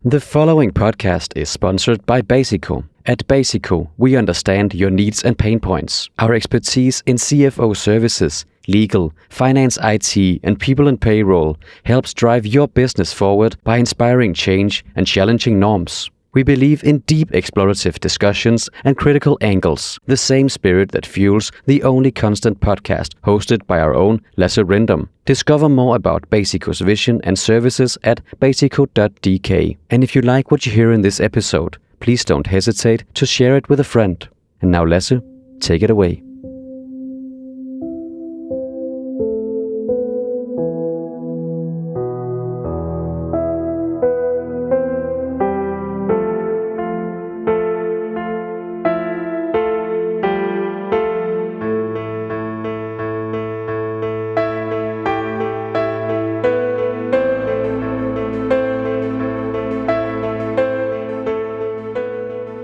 The following podcast is sponsored by Basico. At Basico, we understand your needs and pain points. Our expertise in CFO services, legal, finance IT, and people and payroll helps drive your business forward by inspiring change and challenging norms. We believe in deep explorative discussions and critical angles, the same spirit that fuels the Only Constant podcast hosted by our own Lasse Rindom. Discover more about Basico's vision and services at basico.dk. And if you like what you hear in this episode, please don't hesitate to share it with a friend. And now Lasse, take it away.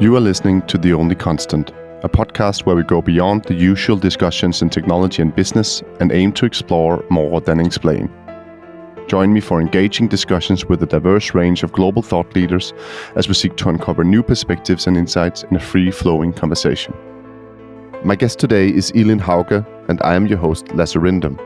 You are listening to The Only Constant, a podcast where we go beyond the usual discussions in technology and business and aim to explore more than explain. Join me for engaging discussions with a diverse range of global thought leaders as we seek to uncover new perspectives and insights in a free-flowing conversation. My guest today is Elin Hauge, and I am your host, Lasse Rindom.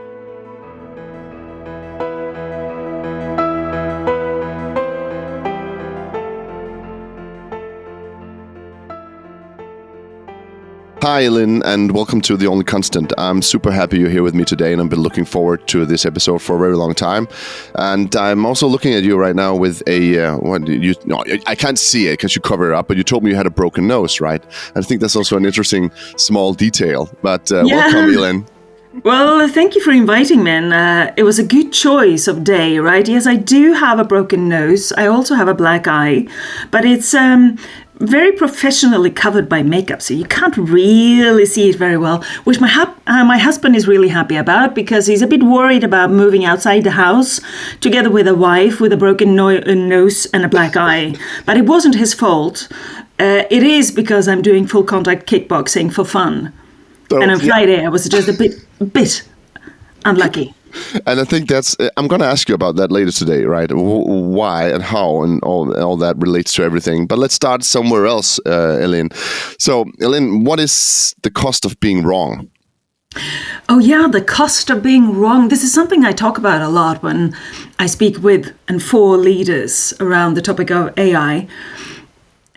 Hi, Elin, and welcome to The Only Constant. I'm super happy you're here with me today, and I've been looking forward to this episode for a very long time. And I'm also looking at you right now with I can't see it because you cover it up, but you told me you had a broken nose, right? And I think that's also an interesting small detail. But welcome, Elin. Well, thank you for inviting me. It was a good choice of day, right? Yes, I do have a broken nose. I also have a black eye, but it's very professionally covered by makeup, so you can't really see it very well, which my husband is really happy about because he's a bit worried about moving outside the house together with a wife with a broken nose and a black eye. But it wasn't his fault. It is because I'm doing full contact kickboxing for fun. So, and on Friday I was just a bit unlucky. And I think I'm going to ask you about that later today, right? Why and how and all that relates to everything. But let's start somewhere else, Elin. So, Elin, what is the cost of being wrong? Oh, yeah, the cost of being wrong. This is something I talk about a lot when I speak with and for leaders around the topic of AI.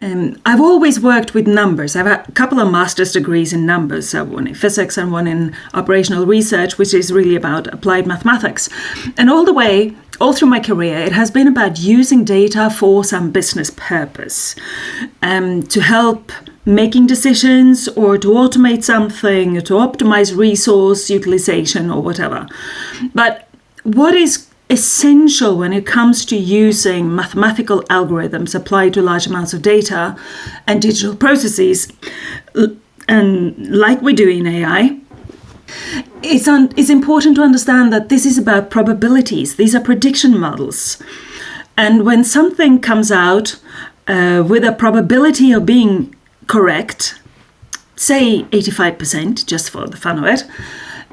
I've always worked with numbers. I've had a couple of master's degrees in numbers, so one in physics and one in operational research, which is really about applied mathematics. And all through my career, it has been about using data for some business purpose, to help making decisions or to automate something, or to optimize resource utilization or whatever. But what is essential when it comes to using mathematical algorithms applied to large amounts of data and digital processes, and like we do in AI, it's important to understand that this is about probabilities. These are prediction models. And when something comes out with a probability of being correct, say 85%, just for the fun of it,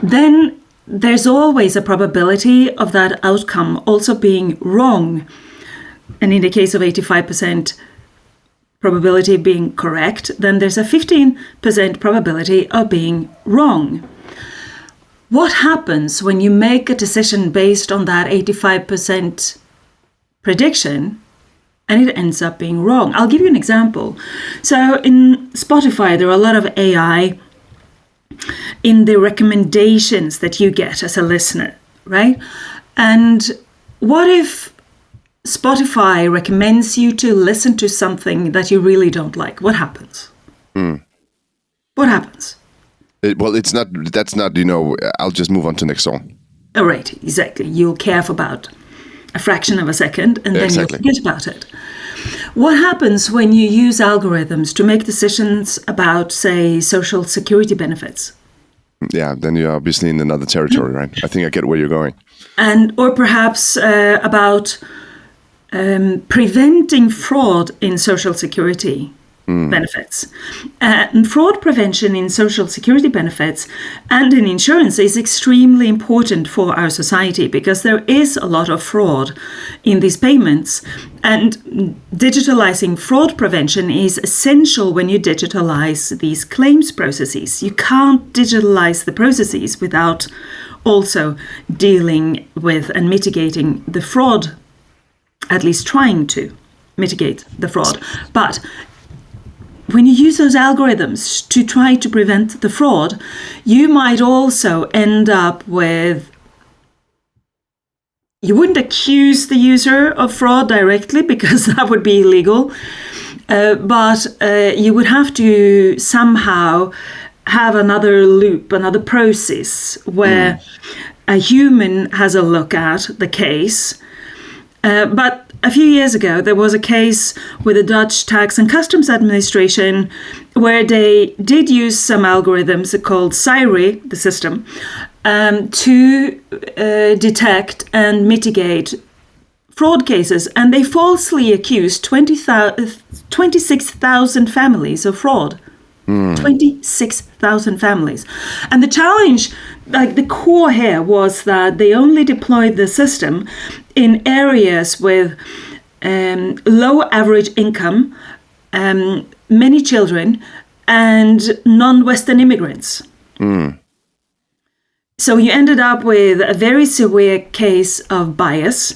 then there's always a probability of that outcome also being wrong. And in the case of 85% probability being correct, then there's a 15% probability of being wrong. What happens when you make a decision based on that 85% prediction and it ends up being wrong? I'll give you an example. So in Spotify, there are a lot of AI in the recommendations that you get as a listener, right? And what if Spotify recommends you to listen to something that you really don't like? What happens? What happens? That's not, I'll just move on to the next song. Oh, right, exactly. You'll care for about a fraction of a second and then you'll forget about it. What happens when you use algorithms to make decisions about, say, social security benefits? Yeah, then you're obviously in another territory, right? I think I get where you're going. Or perhaps about preventing fraud in social security. benefits. And fraud prevention in social security benefits and in insurance is extremely important for our society because there is a lot of fraud in these payments. And digitalizing fraud prevention is essential when you digitalize these claims processes. You can't digitalize the processes without also dealing with and mitigating the fraud, at least trying to mitigate the fraud. But when you use those algorithms to try to prevent the fraud, you might also end up with, you wouldn't accuse the user of fraud directly because that would be illegal, but you would have to somehow have another loop, another process where a human has a look at the case. But a few years ago, there was a case with the Dutch Tax and Customs Administration where they did use some algorithms called SIRI, the system, to detect and mitigate fraud cases. And they falsely accused 26,000 families of fraud. 26,000 families. And the challenge, like the core here, was that they only deployed the system in areas with low average income, many children, and non-Western immigrants. So you ended up with a very severe case of bias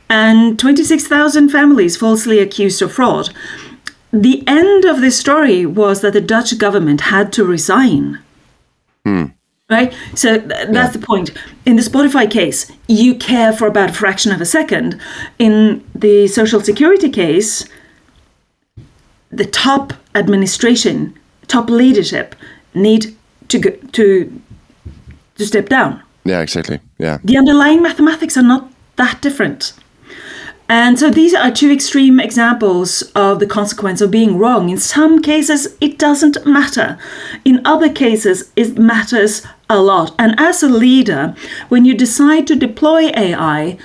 and 26,000 families falsely accused of fraud. The end of this story was that the Dutch government had to resign. Right? So that's the point. In the Spotify case, you care for about a fraction of a second. In the Social Security case, the top administration, top leadership need to step down. Yeah, exactly. Yeah. The underlying mathematics are not that different. And so these are two extreme examples of the consequence of being wrong. In some cases, it doesn't matter. In other cases, it matters a lot. And as a leader, when you decide to deploy AI,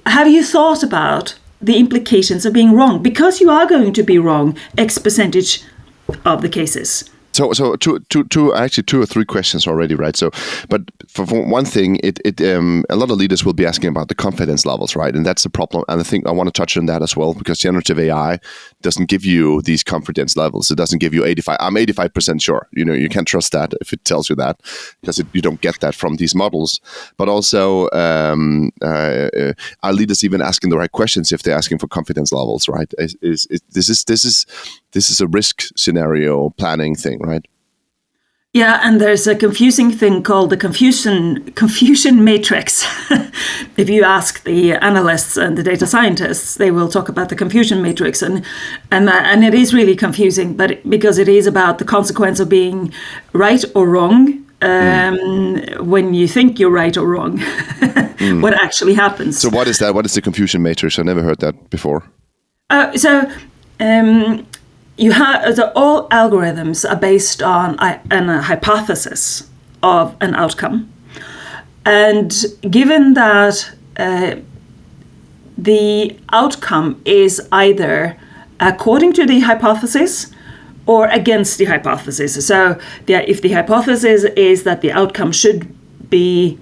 have you thought about the implications of being wrong? Because you are going to be wrong X percentage of the cases. So two or three questions already, right? So, but for one thing, a lot of leaders will be asking about the confidence levels, right? And that's the problem. And I think I want to touch on that as well, because generative AI doesn't give you these confidence levels. It doesn't give you 85. I'm 85% sure. You can't trust that if it tells you that, because you don't get that from these models. But also, are leaders even asking the right questions if they're asking for confidence levels, right? This is a risk scenario planning thing, right? Yeah, and there's a confusing thing called the confusion matrix. If you ask the analysts and the data scientists, they will talk about the confusion matrix, and it is really confusing, but because it is about the consequence of being right or wrong. When you think you're right or wrong, what actually happens. So what is that? What is the confusion matrix? I never heard that before. You have all algorithms are based on a hypothesis of an outcome, and given that the outcome is either according to the hypothesis or against the hypothesis. So if the hypothesis is that the outcome should be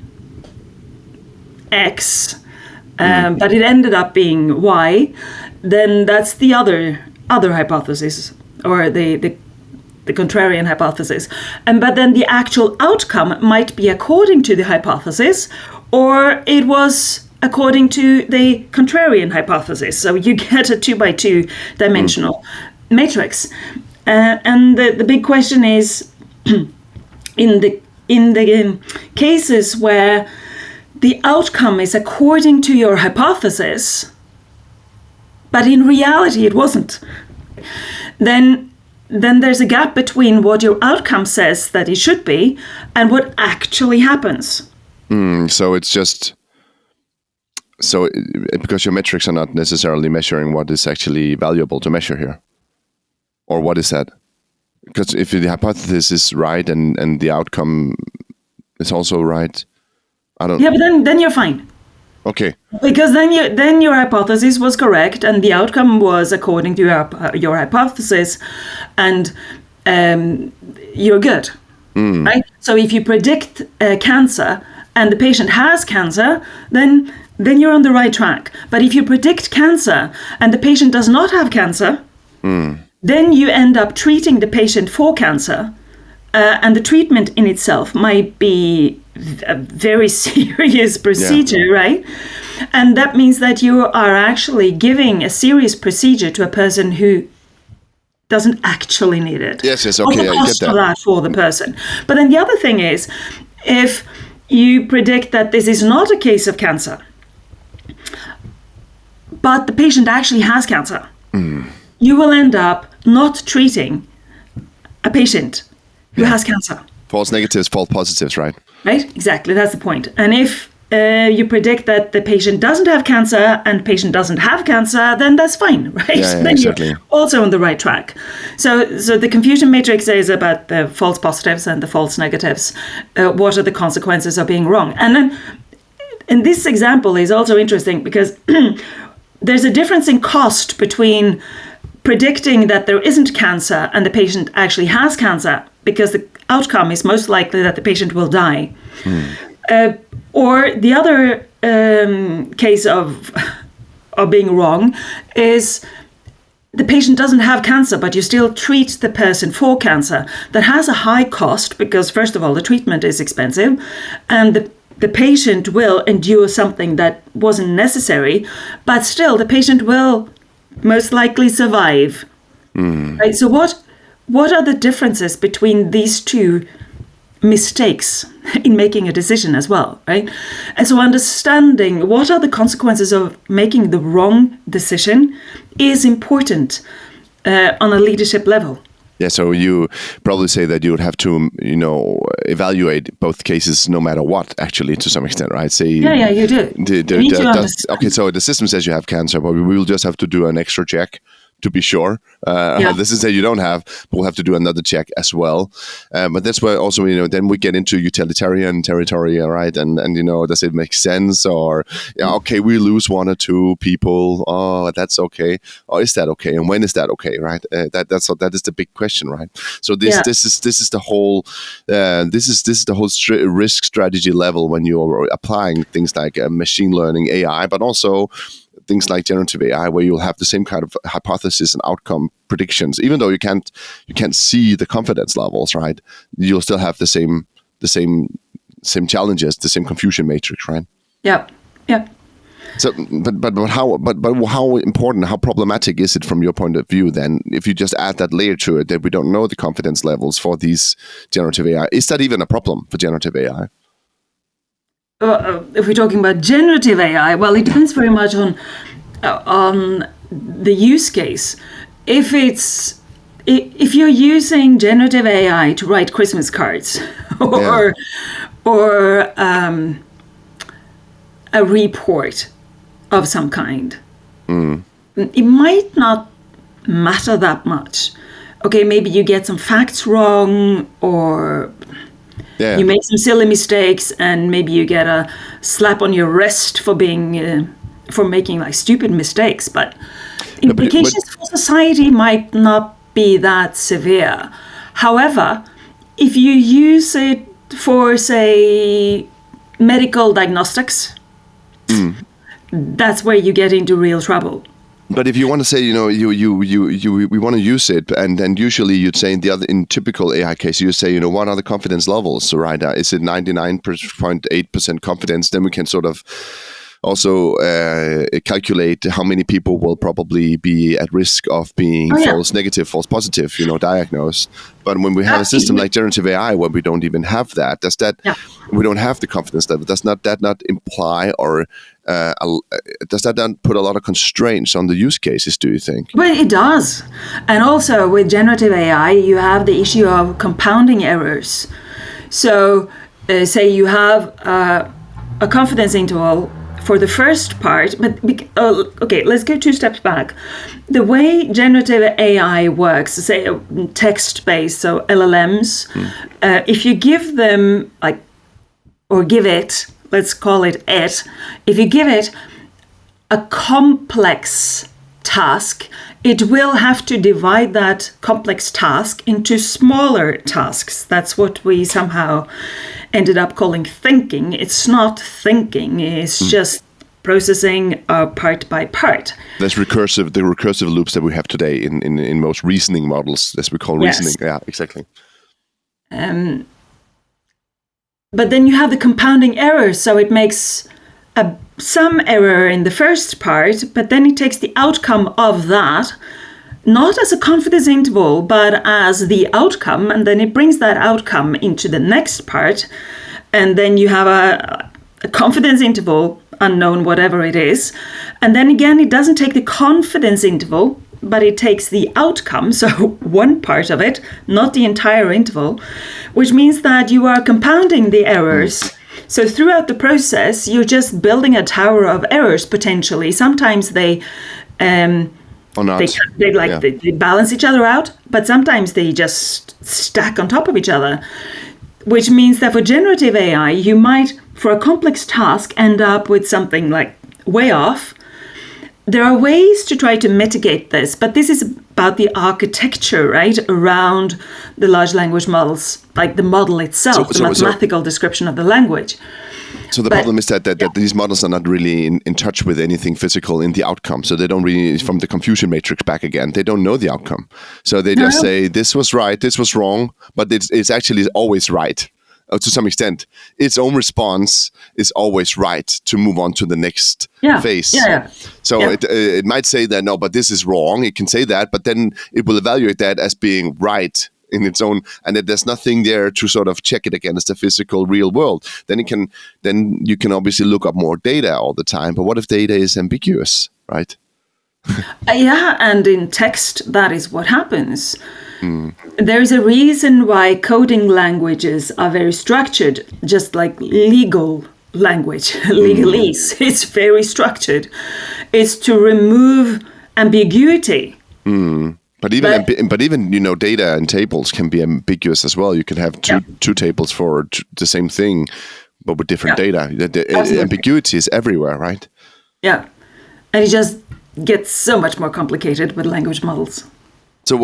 X, but it ended up being Y, then that's the other hypothesis, or the contrarian hypothesis. But then the actual outcome might be according to the hypothesis, or it was according to the contrarian hypothesis. So you get a 2x2 dimensional matrix. And the big question is, in the cases where the outcome is according to your hypothesis, but in reality it wasn't, then there's a gap between what your outcome says that it should be and what actually happens. So it's just because your metrics are not necessarily measuring what is actually valuable to measure here, or what is that? Because if the hypothesis is right and the outcome is also right, I don't. Yeah, but then you're fine. Okay. Because then your hypothesis was correct, and the outcome was according to your hypothesis, and you're good, right? So if you predict cancer and the patient has cancer, then you're on the right track. But if you predict cancer and the patient does not have cancer, then you end up treating the patient for cancer, and the treatment in itself might be a very serious procedure, right? And that means that you are actually giving a serious procedure to a person who doesn't actually need it. Yes, okay, the I cost get of that. that for the person. But then the other thing is, if you predict that this is not a case of cancer, but the patient actually has cancer, you will end up not treating a patient who has cancer. False negatives, false positives, right? Right? Exactly. That's the point. And if you predict that the patient doesn't have cancer and patient doesn't have cancer, then that's fine, right? Yeah, Then exactly. you're also on the right track. So the confusion matrix is about the false positives and the false negatives. What are the consequences of being wrong? And then, and this example is also interesting because there's a difference in cost between predicting that there isn't cancer and the patient actually has cancer, because the outcome is most likely that the patient will die. Or the other case of being wrong is the patient doesn't have cancer, but you still treat the person for cancer. That has a high cost because, first of all, the treatment is expensive, and the patient will endure something that wasn't necessary, but still the patient will most likely survive. Right? So what are the differences between these two mistakes in making a decision as well, right? And so understanding what are the consequences of making the wrong decision is important on a leadership level. Yeah, so you probably say that you would have to, evaluate both cases no matter what, actually, to some extent, right? Say, yeah, you do. You need to understand. Okay, so the system says you have cancer, but we will just have to do an extra check to be sure. This is that you don't have, but we'll have to do another check as well. But that's where also, then we get into utilitarian territory, right? And does it make sense? Or, okay, we lose one or two people. Oh, that's okay. Or is that okay? And when is that okay, right? That is the big question, right? So this is the whole risk strategy level when you're applying things like machine learning, AI, but also things like generative AI, where you'll have the same kind of hypothesis and outcome predictions, even though you can't see the confidence levels, right? You'll still have the same challenges, the same confusion matrix, right? Yeah. So, but how important, how problematic is it from your point of view then, if you just add that layer to it, that we don't know the confidence levels for these generative AI? Is that even a problem for generative AI? If we're talking about generative AI, well, it depends very much on the use case. If you're using generative AI to write Christmas cards or a report of some kind, it might not matter that much. Okay, maybe you get some facts wrong, or you make some silly mistakes, and maybe you get a slap on your wrist for making like stupid mistakes. But implications for society might not be that severe. However, if you use it for, say, medical diagnostics, that's where you get into real trouble. But if you want to say, we want to use it, and then usually you'd say in typical AI case, you say, what are the confidence levels? So, right, is it 99.8% confidence? Then we can sort of also calculate how many people will probably be at risk of being false negative, false positive, diagnosed. But when we have a system like generative AI where we don't even have that, we don't have the confidence level, does that not imply, or does that not put a lot of constraints on the use cases, do you think? Well, it does. And also with generative AI, you have the issue of compounding errors. So say you have a confidence interval for the first part, but okay, let's go 2 steps back. The way generative AI works, say text-based, so LLMs, if you give them give it let's call it it, if you give it a complex task, it will have to divide that complex task into smaller tasks. That's what we somehow ended up calling thinking. It's not thinking, it's just processing part by part. That's the recursive loops that we have today in most reasoning models, as we call reasoning. Yeah, exactly. But then you have the compounding errors, so it makes some error in the first part, but then it takes the outcome of that, not as a confidence interval, but as the outcome, and then it brings that outcome into the next part, and then you have a confidence interval, unknown whatever it is, and then again it doesn't take the confidence interval, but it takes the outcome, so one part of it, not the entire interval, which means that you are compounding the errors. So throughout the process, you're just building a tower of errors potentially. Sometimes they balance each other out, but sometimes they just stack on top of each other, which means that for generative AI, you might, for a complex task, end up with something like way off. There are ways to try to mitigate this, but this is about the architecture, right, around the large language models, like the model itself, the mathematical description of the language. So the problem is that these models are not really in touch with anything physical in the outcome. So they don't really, from the confusion matrix back again, they don't know the outcome. So they just say, this was right, this was wrong, but it's actually always right. To some extent, its own response is always right to move on to the next phase. So it might say that, no, but this is wrong. It can say that, but then it will evaluate that as being right in its own, and that there's nothing there to sort of check it against the physical real world. Then you can obviously look up more data all the time. But what if data is ambiguous, right? And in text, that is what happens. There's a reason why coding languages are very structured, just like legal language, legalese. It's very structured. It's to remove ambiguity. But even data and tables can be ambiguous as well. You can have two tables for the same thing, but with different data. The ambiguity is everywhere, right? Yeah, and it just gets so much more complicated with language models. So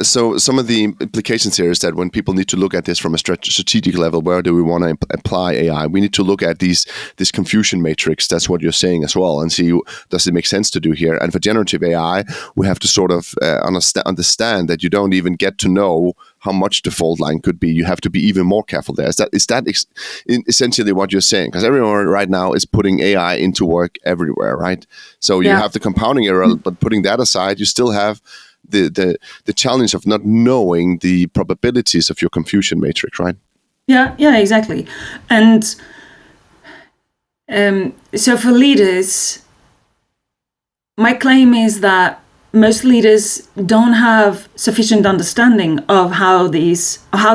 so some of the implications here is that when people need to look at this from a strategic level, where do we want to apply AI? We need to look at this confusion matrix. That's what you're saying as well, and see, does it make sense to do here? And for generative AI, we have to sort of understand that you don't even get to know how much the fault line could be. You have to be even more careful there. Is that essentially what you're saying? Because everyone right now is putting AI into work everywhere, right? So you have the compounding error, but putting that aside, you still have the challenge of not knowing the probabilities of your confusion matrix, right? Yeah, exactly. And so for leaders, my claim is that most leaders don't have sufficient understanding of how the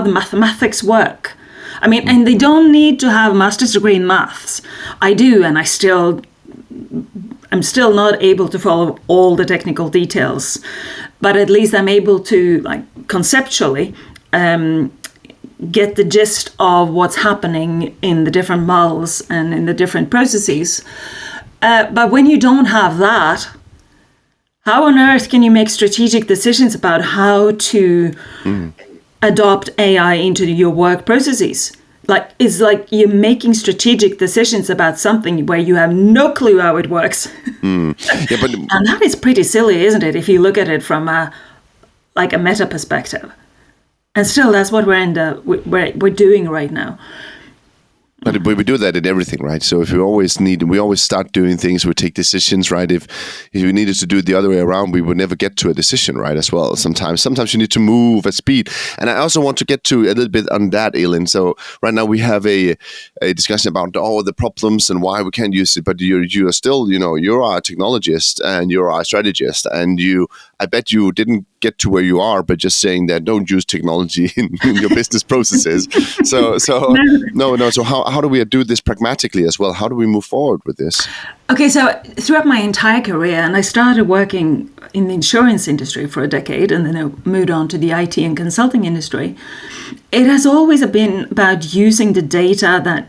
mathematics work. I mean, and they don't need to have a master's degree in maths. I do, and I'm still not able to follow all the technical details, but at least I'm able to, like, conceptually get the gist of what's happening in the different models and in the different processes. But when you don't have that, how on earth can you make strategic decisions about how to adopt AI into your work processes? It's like you're making strategic decisions about something where you have no clue how it works. And that is pretty silly, isn't it, if you look at it from a meta perspective? And still, that's what we're doing right now. But we do that in everything, right? So if we always start doing things, we take decisions, right? If we needed to do it the other way around, we would never get to a decision, right? As well, sometimes you need to move at speed. And I also want to get to a little bit on that, Elin. So right now we have a discussion about the problems and why we can't use it. But you are still, you're a technologist and you're a strategist, and I bet you didn't get to where you are, but just saying that don't use technology in your business processes. So no. So how do we do this pragmatically as well? How do we move forward with this? Okay, so throughout my entire career, and I started working in the insurance industry for a decade, and then I moved on to the IT and consulting industry. It has always been about using the data that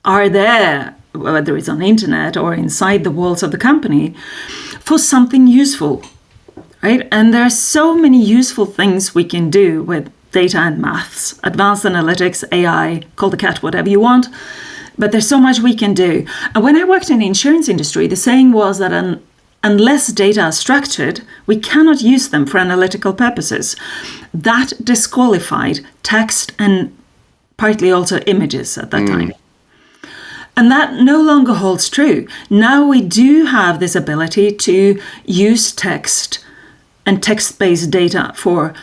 are there, whether it's on the internet or inside the walls of the company, for something useful, right? And there are so many useful things we can do with data and maths, advanced analytics, AI, call the cat whatever you want, but there's so much we can do. And when I worked in the insurance industry, the saying was that unless data are structured, we cannot use them for analytical purposes. That disqualified text and partly also images at that time. And that no longer holds true. Now we do have this ability to use text and text-based data for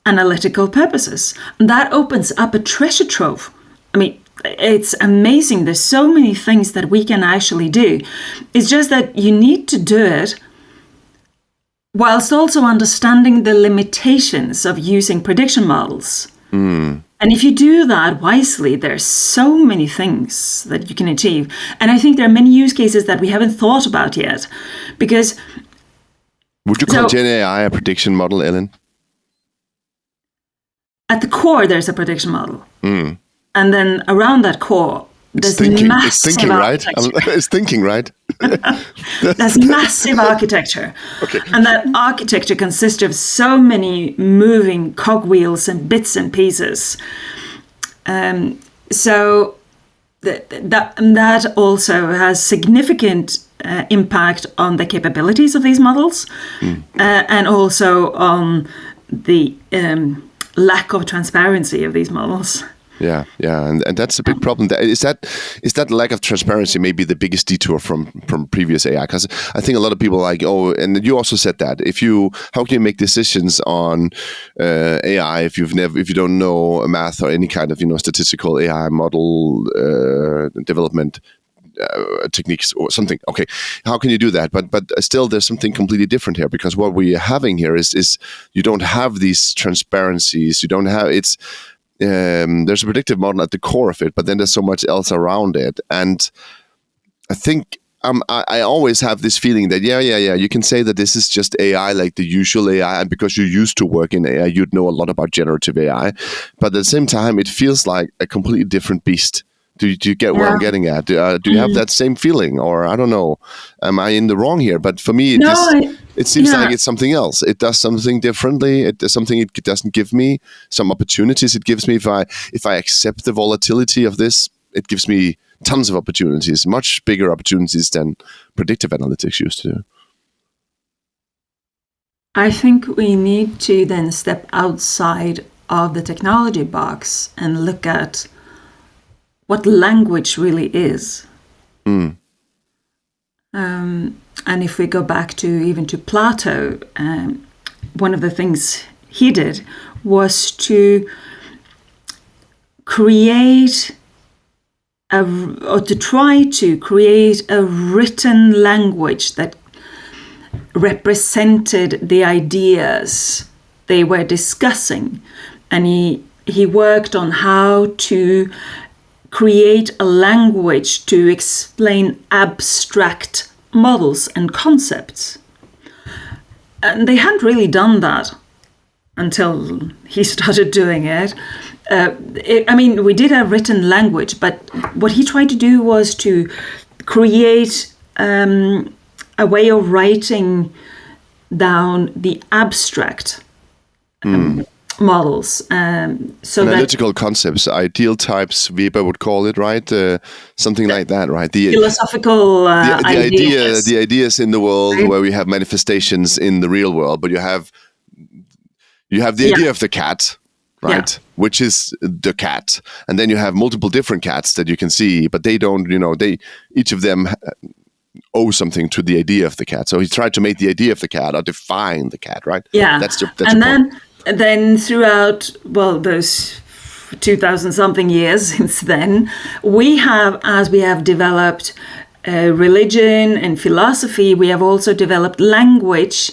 analytical purposes. And that opens up a treasure trove. I mean, it's amazing. There's so many things that we can actually do. It's just that you need to do it whilst also understanding the limitations of using prediction models. And if you do that wisely, there's so many things that you can achieve. And I think there are many use cases that we haven't thought about yet. Because would you call Gen AI a prediction model, Elin? At the core, there's a prediction model. And then around that core, there's massive It's thinking, right? It's thinking, right? There's massive architecture. Okay. And that architecture consists of so many moving cogwheels and bits and pieces. So that also has significant impact on the capabilities of these models and also on the lack of transparency of these models. Yeah, and that's a big problem. Is that lack of transparency maybe the biggest detour from previous AI? Because I think a lot of people are like, oh, and you also said that how can you make decisions on AI if you don't know math or any kind of statistical AI model development techniques or something? Okay, how can you do that? But still, there's something completely different here, because what we're having here is you don't have these transparencies. You don't have there's a predictive model at the core of it, but then there's so much else around it. And I think I always have this feeling that, you can say that this is just AI, like the usual AI, and because you used to work in AI, you'd know a lot about generative AI. But at the same time, it feels like a completely different beast. Do you get where I'm getting at? Do you have that same feeling? Or I don't know, am I in the wrong here? But for me, it seems like it's something else. It does something differently. It does something it doesn't give me. Some opportunities it gives me. If I accept the volatility of this, it gives me tons of opportunities, much bigger opportunities than predictive analytics used to do. I think we need to then step outside of the technology box and look at what language really is. And if we go back to Plato, one of the things he did was to create to try to create a written language that represented the ideas they were discussing. And he worked on how to create a language to explain abstract models and concepts. And they hadn't really done that until he started doing it. We did a written language, but what he tried to do was to create a way of writing down the abstract models. Analytical concepts, ideal types, Weber would call it, right? Something like that, right? The philosophical ideas. The ideas in the world, right, where we have manifestations in the real world, but you have the idea of the cat, right? Yeah. Which is the cat. And then you have multiple different cats that you can see, but they don't, each of them owe something to the idea of the cat. So he tried to make the idea of the cat or define the cat, right? Yeah. That's then throughout, those 2000 something years since then, as we have developed religion and philosophy, we have also developed language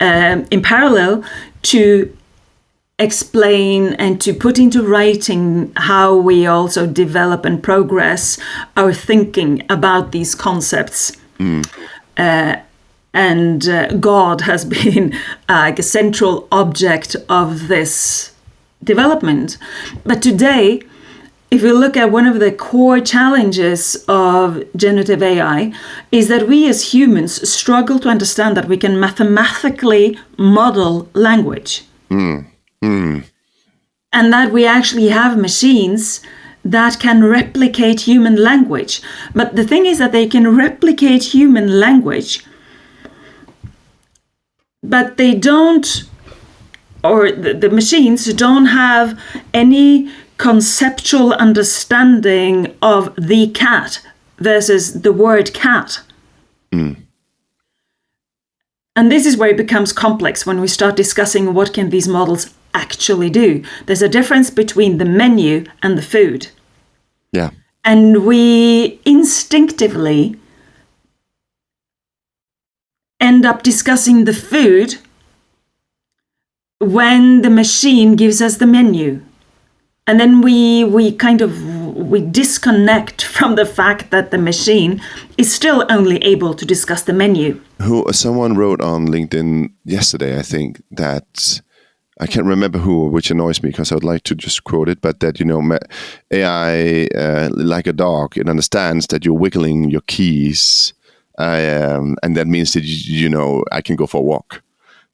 in parallel to explain and to put into writing how we also develop and progress our thinking about these concepts. And God has been a central object of this development. But today, if we look at one of the core challenges of generative AI, is that we as humans struggle to understand that we can mathematically model language. And that we actually have machines that can replicate human language. But the thing is that they can replicate human language, but they don't, or the machines don't have any conceptual understanding of the cat versus the word cat. And this is where it becomes complex when we start discussing what can these models actually do. There's a difference between the menu and the food. Yeah. And we instinctively end up discussing the food when the machine gives us the menu. And then we disconnect from the fact that the machine is still only able to discuss the menu. Someone wrote on LinkedIn yesterday, I think, that I can't remember who, which annoys me because I would like to just quote it, but that, AI, like a dog, it understands that you're wiggling your keys, and that means that, I can go for a walk.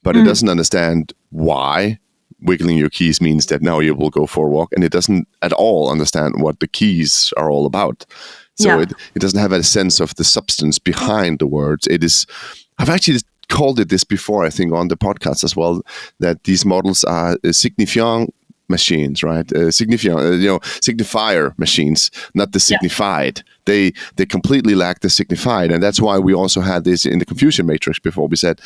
But it doesn't understand why wiggling your keys means that now you will go for a walk, and it doesn't at all understand what the keys are all about. So it doesn't have a sense of the substance behind the words. I've actually called it this before, I think, on the podcast as well, that these models are signifiant machines, right? Signifier machines, not the signified. They completely lack the signified, and that's why we also had this in the confusion matrix before. We said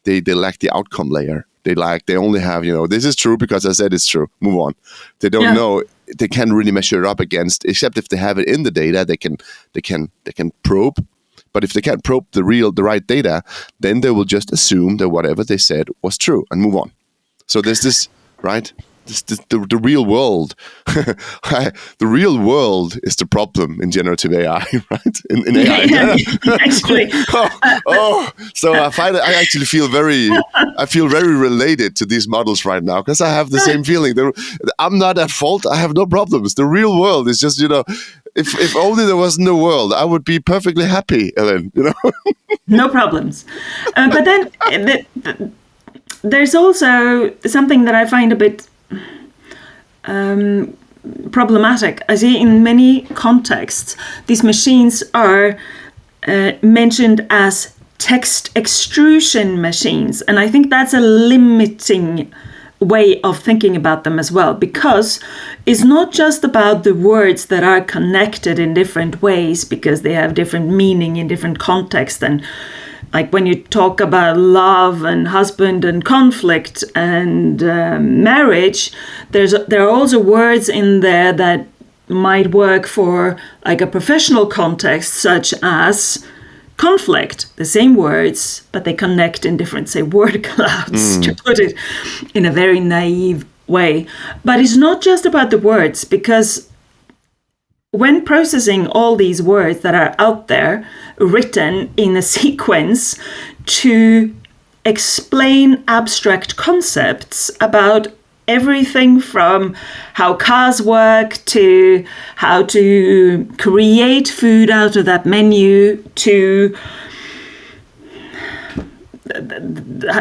they lack the outcome layer. They only have, this is true because I said it's true. Move on. They don't know. They can't really measure it up against, except if they have it in the data, they can probe. But if they can't probe the right data, then they will just assume that whatever they said was true and move on. So there's this, right? The real world. The real world is the problem in generative AI, right? In AI. Yeah, actually. So I actually feel very related to these models right now because I have the same feeling. I'm not at fault. I have no problems. The real world is just, if only there wasn't a world, I would be perfectly happy, Elin. No problems. But then there's also something that I find a bit problematic. I see in many contexts, these machines are mentioned as text extrusion machines. And I think that's a limiting way of thinking about them as well, because it's not just about the words that are connected in different ways because they have different meaning in different contexts. And like when you talk about love and husband and conflict and marriage, there are also words in there that might work for like a professional context, such as conflict, the same words, but they connect in different, say, word clouds, to put it in a very naive way. But it's not just about the words, because when processing all these words that are out there, written in a sequence to explain abstract concepts about everything from how cars work to how to create food out of that menu to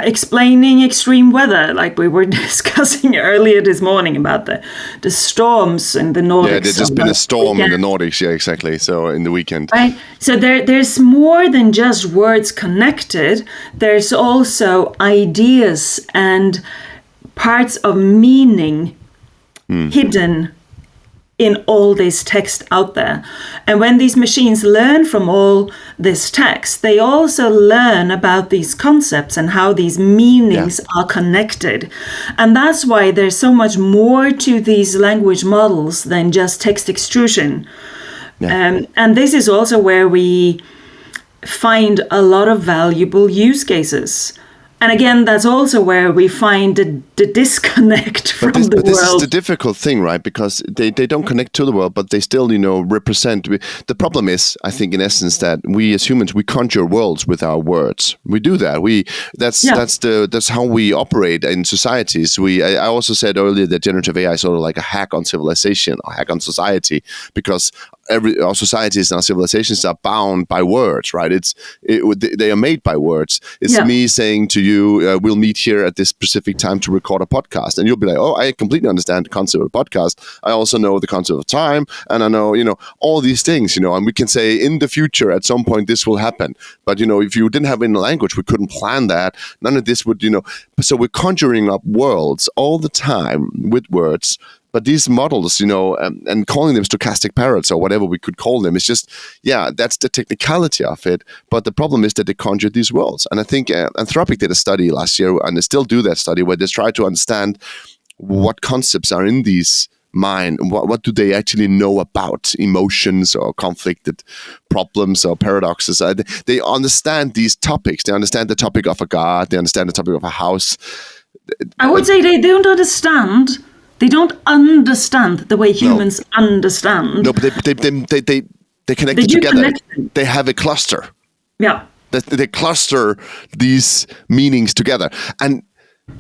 explaining extreme weather, like we were discussing earlier this morning about the storms in the Nordics. Yeah, there's just been a storm in the Nordics. Yeah, exactly. So in the weekend. Right. So there's more than just words connected. There's also ideas and parts of meaning hidden in all this text out there. And when these machines learn from all this text, they also learn about these concepts and how these meanings are connected. And that's why there's so much more to these language models than just text extrusion. And this is also where we find a lot of valuable use cases. And again, that's also where we find the disconnect from the world. This is the difficult thing, right? Because they don't connect to the world, but they still, represent. The problem is, I think, in essence, that we as humans, we conjure worlds with our words. We do that. That's how we operate in societies. I also said earlier that generative AI is sort of like a hack on civilization, a hack on society, because our societies and our civilizations are bound by words, right? They are made by words. It's me saying to you, we'll meet here at this specific time to record a podcast, and you'll be like, oh, I completely understand the concept of a podcast. I also know the concept of time, and I know, all these things, and we can say in the future at some point this will happen. But if you didn't have any language, we couldn't plan that. None of this would, So we're conjuring up worlds all the time with words. But these models, and calling them stochastic parrots or whatever we could call them, it's just, that's the technicality of it. But the problem is that they conjure these worlds. And I think Anthropic did a study last year, and they still do that study, where they try to understand what concepts are in these mind, what do they actually know about emotions or conflicted problems or paradoxes. They understand these topics. They understand the topic of a god. They understand the topic of a house. I would say they don't understand. They don't understand the way humans understand. No, but they connect it together. They have a cluster. Yeah. They cluster these meanings together.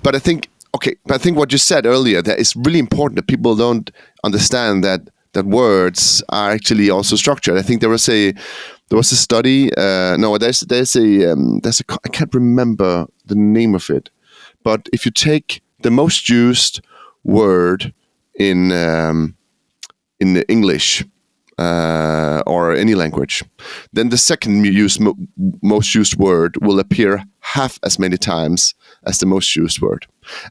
But I think what you said earlier, that it's really important that people don't understand that words are actually also structured. I think there was a study. I can't remember the name of it, but if you take the most used word in English or any language, then the second most used word will appear half as many times as the most used word,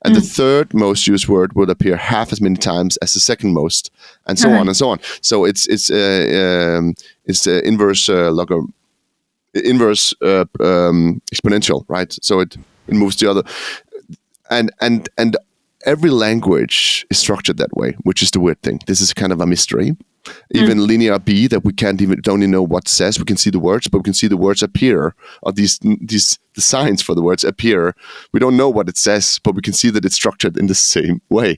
and the third most used word will appear half as many times as the second most, and so on and so on. So it's inverse exponential, right? So it moves the other, and every language is structured that way, which is the weird thing. This is kind of a mystery. Even linear B, that we don't even know what says. We can see the words, but we can see the words appear, or the signs for the words appear. We don't know what it says, but we can see that it's structured in the same way.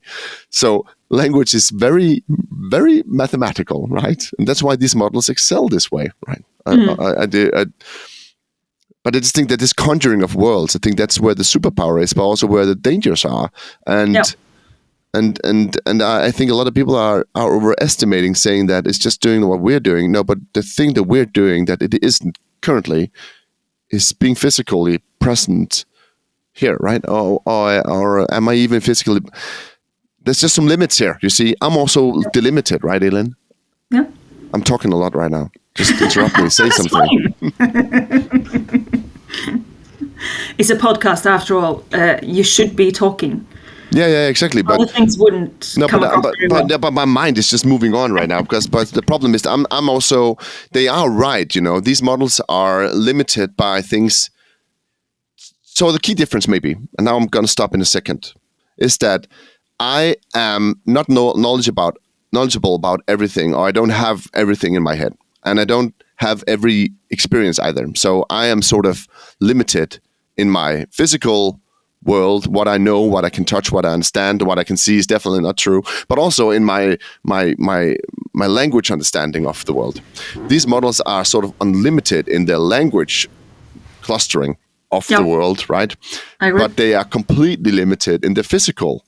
So language is very, very mathematical, right? And that's why these models excel this way, right? But I just think that this conjuring of worlds, I think that's where the superpower is, but also where the dangers are. And I think a lot of people are overestimating, saying that it's just doing what we're doing. No, but the thing that we're doing that it isn't currently is being physically present here, right? Or am I even physically? There's just some limits here. You see, I'm also delimited, right, Elin? Yeah. I'm talking a lot right now. Just interrupt me, say something. It's a podcast, after all. You should be talking. Yeah, exactly. Other things wouldn't come across very well. But my mind is just moving on right now, but the problem is I'm also, they are right, these models are limited by things. So the key difference maybe, and now I'm going to stop in a second, is that I am not knowledgeable about everything, or I don't have everything in my head, and I don't have every experience either. So I am sort of limited in my physical world. What I know, what I can touch, what I understand, what I can see is definitely not true. But also in my language understanding of the world. These models are sort of unlimited in their language clustering of the world, right? I agree. But they are completely limited in the physical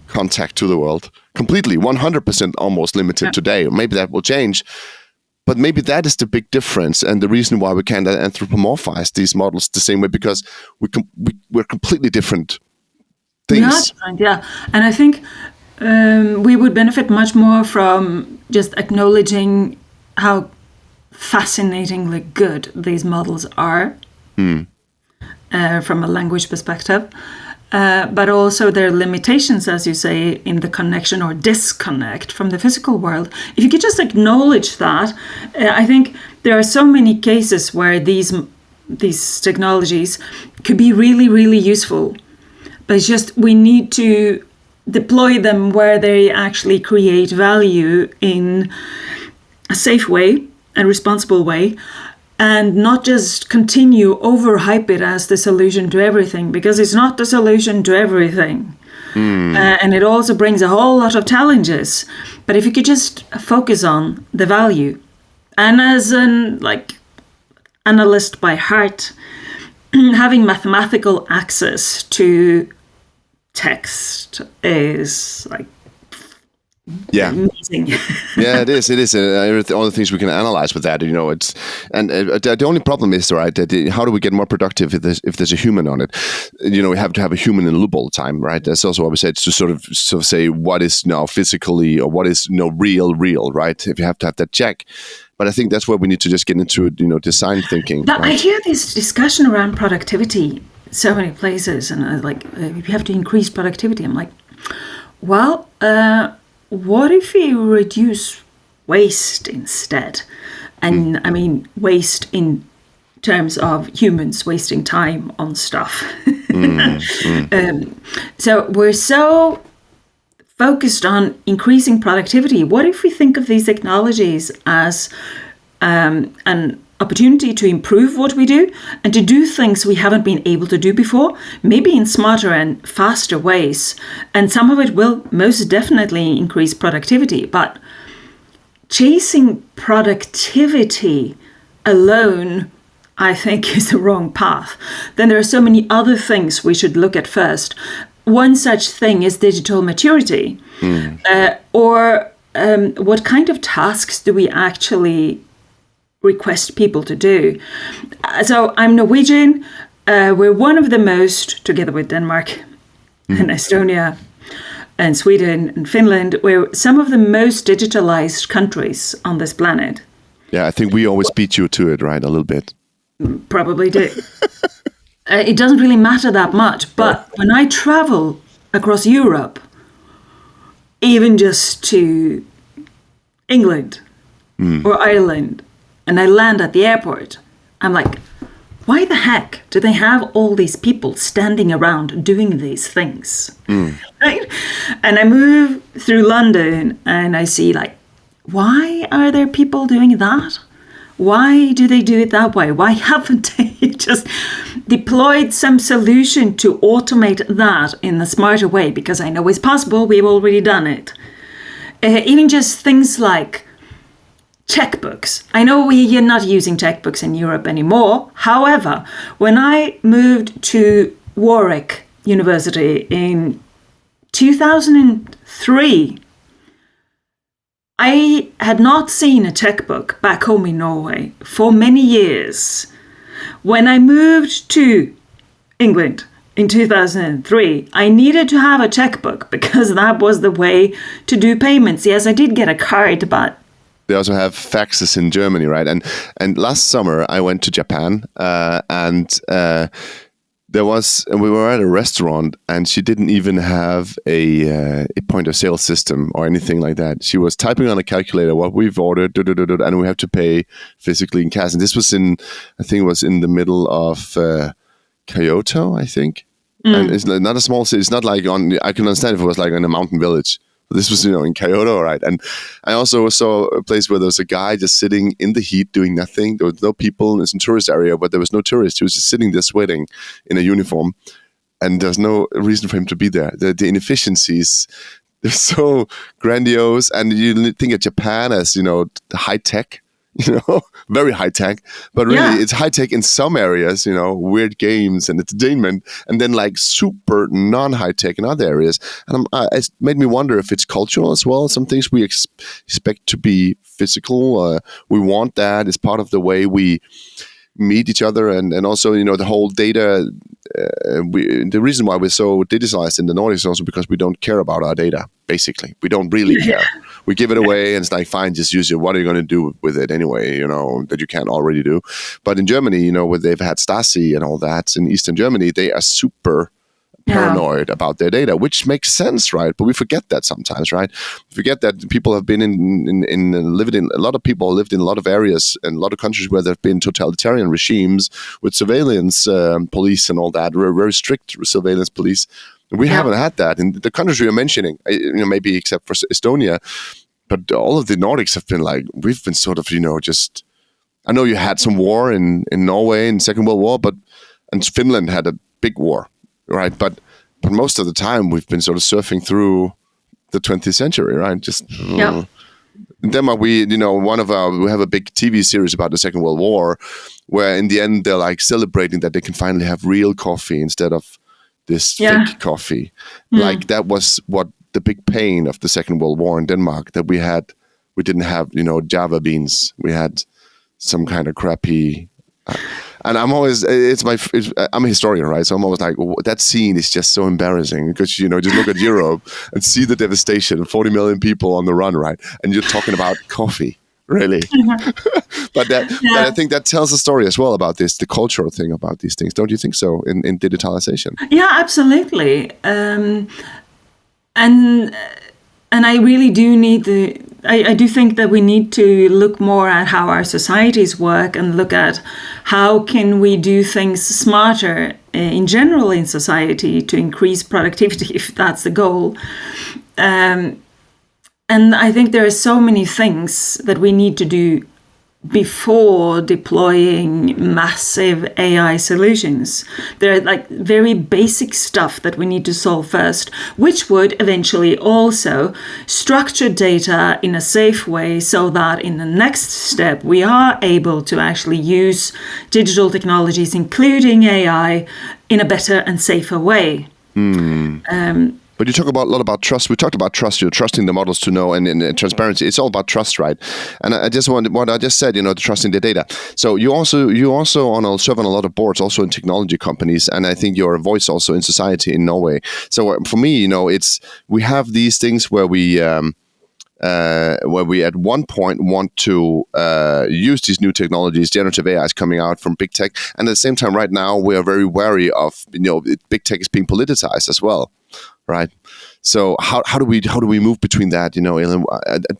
contact to the world. Completely, 100% almost limited today. Maybe that will change. But maybe that is the big difference, and the reason why we can't anthropomorphize these models the same way, because we're completely different things. We are different, yeah. And I think we would benefit much more from just acknowledging how fascinatingly good these models are from a language perspective. But also their limitations, as you say, in the connection or disconnect from the physical world. If you could just acknowledge that, I think there are so many cases where these technologies could be really, really useful. But it's just we need to deploy them where they actually create value in a safe way, a responsible way, and not just continue overhype it as the solution to everything, because it's not the solution to everything. And it also brings a whole lot of challenges. But if you could just focus on the value, and as an analyst by heart, having mathematical access to text is amazing. Yeah, it is. All the things we can analyze with that, the only problem is, right, that how do we get more productive if there's a human on it? We have to have a human in the loop all the time, right? That's also what we said, to sort of say what is now physically or what is real, right? If you have to have that check. But I think that's where we need to just get into, design thinking. But right? I hear this discussion around productivity so many places, and you have to increase productivity. I'm like, well, what if you reduce waste instead? And I mean, waste in terms of humans wasting time on stuff. So we're so focused on increasing productivity. What if we think of these technologies as an opportunity to improve what we do and to do things we haven't been able to do before, maybe in smarter and faster ways? And some of it will most definitely increase productivity. But chasing productivity alone, I think, is the wrong path. Then there are so many other things we should look at first. One such thing is digital maturity, or what kind of tasks do we actually request people to do? So I'm Norwegian. We're one of the most, together with Denmark and Estonia and Sweden and Finland, we're some of the most digitalized countries on this planet. Yeah, I think we always beat you to it, right? A little bit. Probably do. It doesn't really matter that much, but when I travel across Europe, even just to England or Ireland, and I land at the airport, I'm like, why the heck do they have all these people standing around doing these things? Right? And I move through London and I see why are there people doing that? Why do they do it that way? Why haven't they just deployed some solution to automate that in a smarter way? Because I know it's possible. We've already done it. Even just things like checkbooks. I know we are not using checkbooks in Europe anymore. However, when I moved to Warwick University in 2003, I had not seen a checkbook back home in Norway for many years. When I moved to England in 2003, I needed to have a checkbook because that was the way to do payments. Yes, I did get a card, but they also have faxes in Germany, right? And last summer I went to Japan, we were at a restaurant, and she didn't even have a point of sale system or anything like that. She was typing on a calculator what we've ordered, and we have to pay physically in cash. And this was in the middle of Kyoto, I think. And it's not a small city. It's not like I can understand if it was like in a mountain village. This was, in Kyoto, right? And I also saw a place where there was a guy just sitting in the heat doing nothing. There was no people. It's a tourist area, but there was no tourist. He was just sitting there sweating in a uniform, and there's no reason for him to be there. The inefficiencies, they're so grandiose. And you think of Japan as, high tech, very high tech, but really it's high tech in some areas, weird games and entertainment, and then super non-high tech in other areas. And it made me wonder if it's cultural as well. Some things we expect to be physical. We want that as part of the way we meet each other, and also, the whole data. The reason why we're so digitalized in the Nordics is also because we don't care about our data. Basically, we don't really care. We give it away, and it's like, fine, just use it. What are you going to do with it anyway? That you can't already do. But in Germany, where they've had Stasi and all that in Eastern Germany, they are super paranoid about their data, which makes sense, right? But we forget that sometimes, right? We forget that people have been a lot of people lived in a lot of areas and a lot of countries where there have been totalitarian regimes with surveillance police and all that, very strict surveillance police. We haven't had that in the countries you're mentioning, maybe except for Estonia, but all of the Nordics have been we've been sort of, just I know you had some war in Norway in the Second World War, and Finland had a big war, right? But most of the time we've been sort of surfing through the 20th century, right? Just in Denmark, we have a big TV series about the Second World War, where in the end they're like celebrating that they can finally have real coffee instead of this fake coffee. Like that was what the big pain of the Second World War in Denmark, that we didn't have Java beans. We had some kind of crappy. And I'm always, I'm a historian, right? So I'm always like, that scene is just so embarrassing because, just look at Europe and see the devastation, 40 million people on the run, right? And you're talking about coffee, really. But I think that tells a story as well about the cultural thing about these things. Don't you think so in digitalization? Yeah, absolutely. And I really do I do think that we need to look more at how our societies work and look at how can we do things smarter in general in society to increase productivity, if that's the goal. And I think there are so many things that we need to do before deploying massive AI solutions. There are like very basic stuff that we need to solve first, which would eventually also structure data in a safe way so that in the next step we are able to actually use digital technologies, including AI, in a better and safer way. But you talk a lot about trust. We talked about trust. You're trusting the models to know, and transparency. It's all about trust, right? And I just want what I just said. Trusting the data. So you also serve on a lot of boards, also in technology companies, and I think you're a voice also in society in Norway. So for me, we have these things where we at one point want to use these new technologies, generative AI is coming out from big tech, and at the same time, right now we are very wary of big tech is being politicized as well. Right. So how do we move between that? Elin,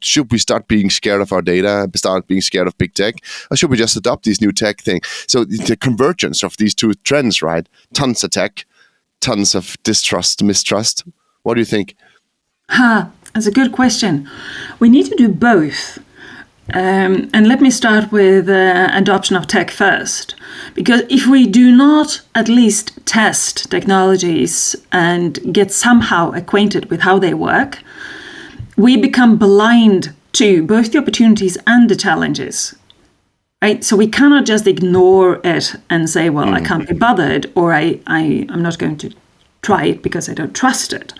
should we start being scared of our data, start being scared of big tech, or should we just adopt these new tech thing? So the convergence of these two trends, right? Tons of tech, tons of distrust, mistrust. What do you think? That's a good question. We need to do both. And let me start with adoption of tech first. Because if we do not at least test technologies and get somehow acquainted with how they work, we become blind to both the opportunities and the challenges. Right? So we cannot just ignore it and say, well, I can't be bothered, or I'm not going to try it because I don't trust it.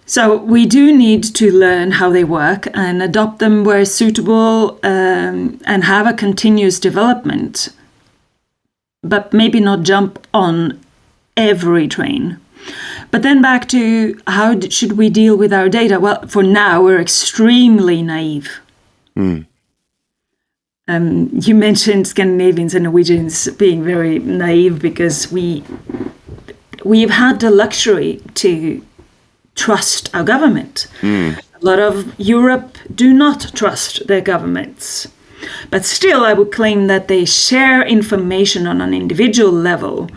So we do need to learn how they work and adopt them where suitable, and have a continuous development, but maybe not jump on every train. But then back to how should we deal with our data? Well, for now, we're extremely naive. You mentioned Scandinavians and Norwegians being very naive because we've had the luxury to trust our government. A lot of Europe do not trust their governments. But still, I would claim that they share information on an individual level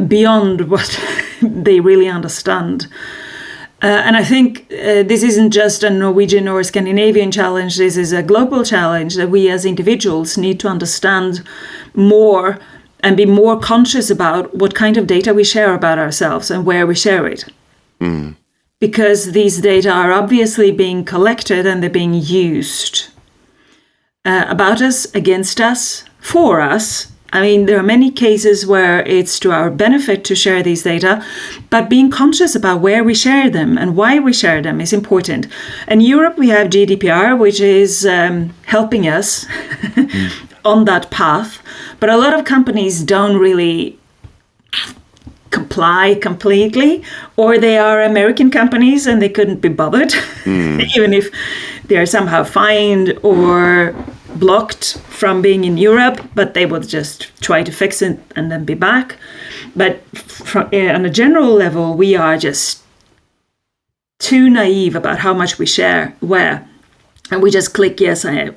beyond what they really understand. And I think this isn't just a Norwegian or Scandinavian challenge. This is a global challenge that we as individuals need to understand more and be more conscious about what kind of data we share about ourselves and where we share it. Because these data are obviously being collected and they're being used about us, against us, for us. I mean, there are many cases where it's to our benefit to share these data, but being conscious about where we share them and why we share them is important. In Europe, we have GDPR, which is helping us on that path, but a lot of companies don't really comply completely, or they are American companies and they couldn't be bothered, even if they are somehow fined or blocked from being in Europe, but they will just try to fix it and then be back. But on a general level, we are just too naive about how much we share where, and we just click, yes, I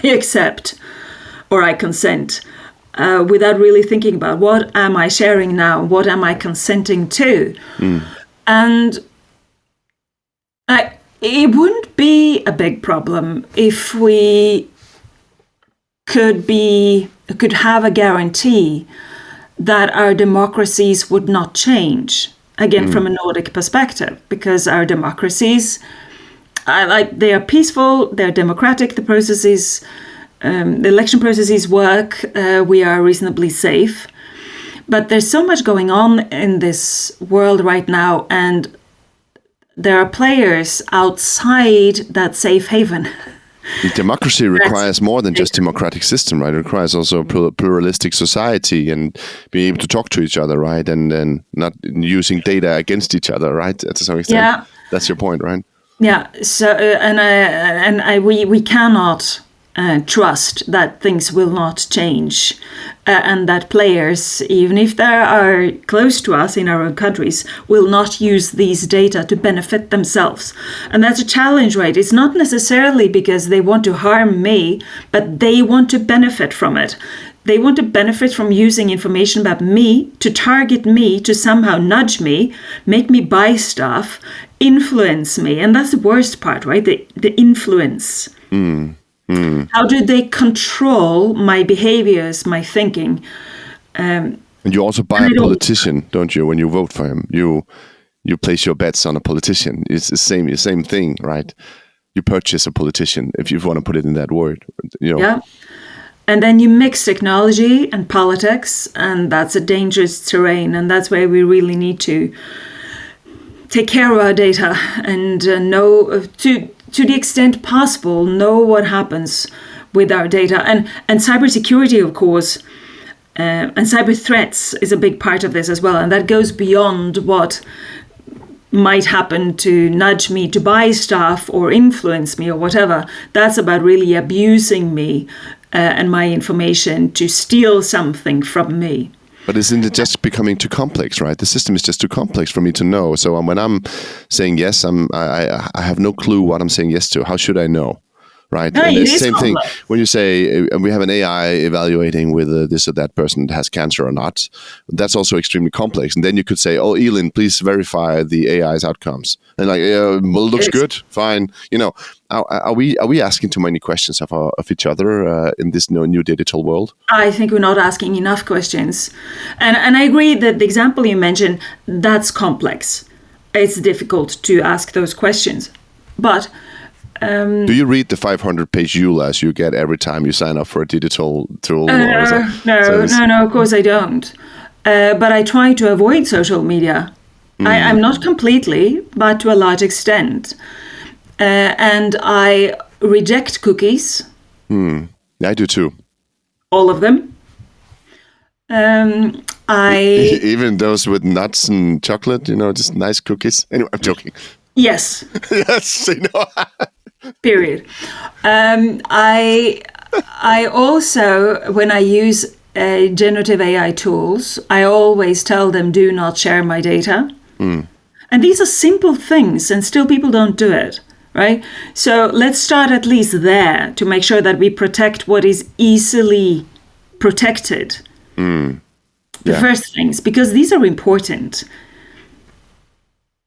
accept, or I consent. Without really thinking about what am I sharing now, what am I consenting to. And it wouldn't be a big problem if we could have a guarantee that our democracies would not change, again, from a Nordic perspective, because our democracies, they are peaceful, they're democratic, the processes, the election processes work, we are reasonably safe. But there's so much going on in this world right now, and there are players outside that safe haven. Democracy requires more than just democratic system, right? It requires also pluralistic society and being able to talk to each other, right? And not using data against each other, right? To some extent, yeah. That's your point, right? Yeah. So we cannot trust that things will not change, and that players, even if they are close to us in our own countries, will not use these data to benefit themselves. And that's a challenge, right? It's not necessarily because they want to harm me, but they want to benefit from it. They want to benefit from using information about me to target me, to somehow nudge me, make me buy stuff, influence me. And that's the worst part, right? The influence. How do they control my behaviors, my thinking? And you also buy a politician, don't you? When you vote for him, you place your bets on a politician. It's the same thing, right? You purchase a politician, if you want to put it in that word. Yeah. And then you mix technology and politics, and that's a dangerous terrain. And that's where we really need to take care of our data and know to the extent possible, know what happens with our data. And cybersecurity, of course, and cyber threats is a big part of this as well. And that goes beyond what might happen to nudge me to buy stuff or influence me or whatever. That's about really abusing me and my information to steal something from me. But isn't it just becoming too complex, right? The system is just too complex for me to know. So when I'm saying yes, I have no clue what I'm saying yes to. How should I know, right? No, and it it's the is same thing complex. when you say we have an AI evaluating whether this or that person has cancer or not. That's also extremely complex. And then you could say, "Oh, Elin, please verify the AI's outcomes." And like, well, it looks good, fine. Are we asking too many questions of each other in this new digital world? I think we're not asking enough questions. And I agree that the example you mentioned, that's complex. It's difficult to ask those questions. But do you read the 500-page EULAs you get every time you sign up for a digital tool? No, of course I don't. But I try to avoid social media. I'm not completely, but to a large extent. And I reject cookies. I do too. All of them. Even those with nuts and chocolate, just nice cookies. Anyway, I'm joking. Yes. Yes, Period. I also, when I use generative AI tools, I always tell them, do not share my data. And these are simple things, and still people don't do it, right? So let's start at least there to make sure that we protect what is easily protected. The first things, because these are important.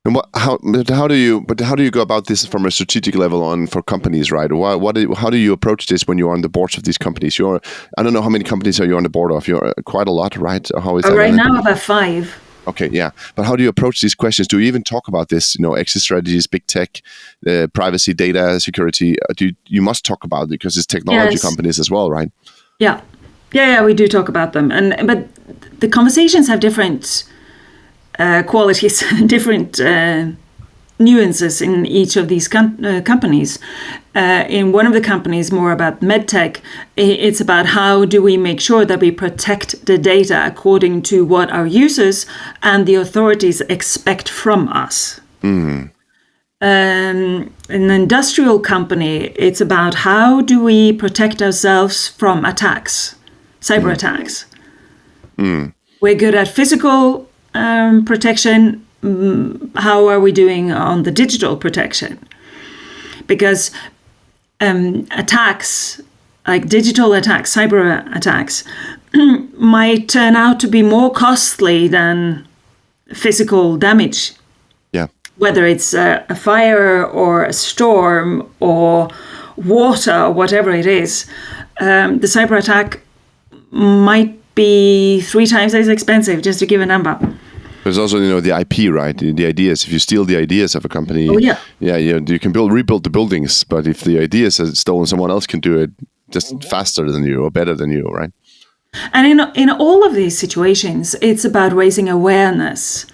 And how do you go about this from a strategic level for companies, right? How do you approach this when you're on the boards of these companies? I don't know how many companies are you on the board of. You're quite a lot, right? How is that? Right now, about 5. Okay, yeah. But how do you approach these questions? Do you even talk about this? Exit strategies, big tech, privacy, data, security. You must talk about it because it's technology companies as well, right? Yeah, we do talk about them, but the conversations have different qualities, different nuances in each of these companies. In one of the companies, more about medtech, it's about how do we make sure that we protect the data according to what our users and the authorities expect from us. In an industrial company, it's about how do we protect ourselves from attacks, cyber attacks. We're good at physical protection. How are we doing on the digital protection? Because attacks, like digital attacks, cyber attacks, might turn out to be more costly than physical damage. Yeah. Whether it's a fire or a storm or water or whatever it is, the cyber attack might be 3 times as expensive, just to give a number. There's also, the IP, right? The ideas. If you steal the ideas of a company, you can rebuild the buildings, but if the ideas are stolen, someone else can do it just faster than you or better than you, right? And in all of these situations, it's about raising awareness.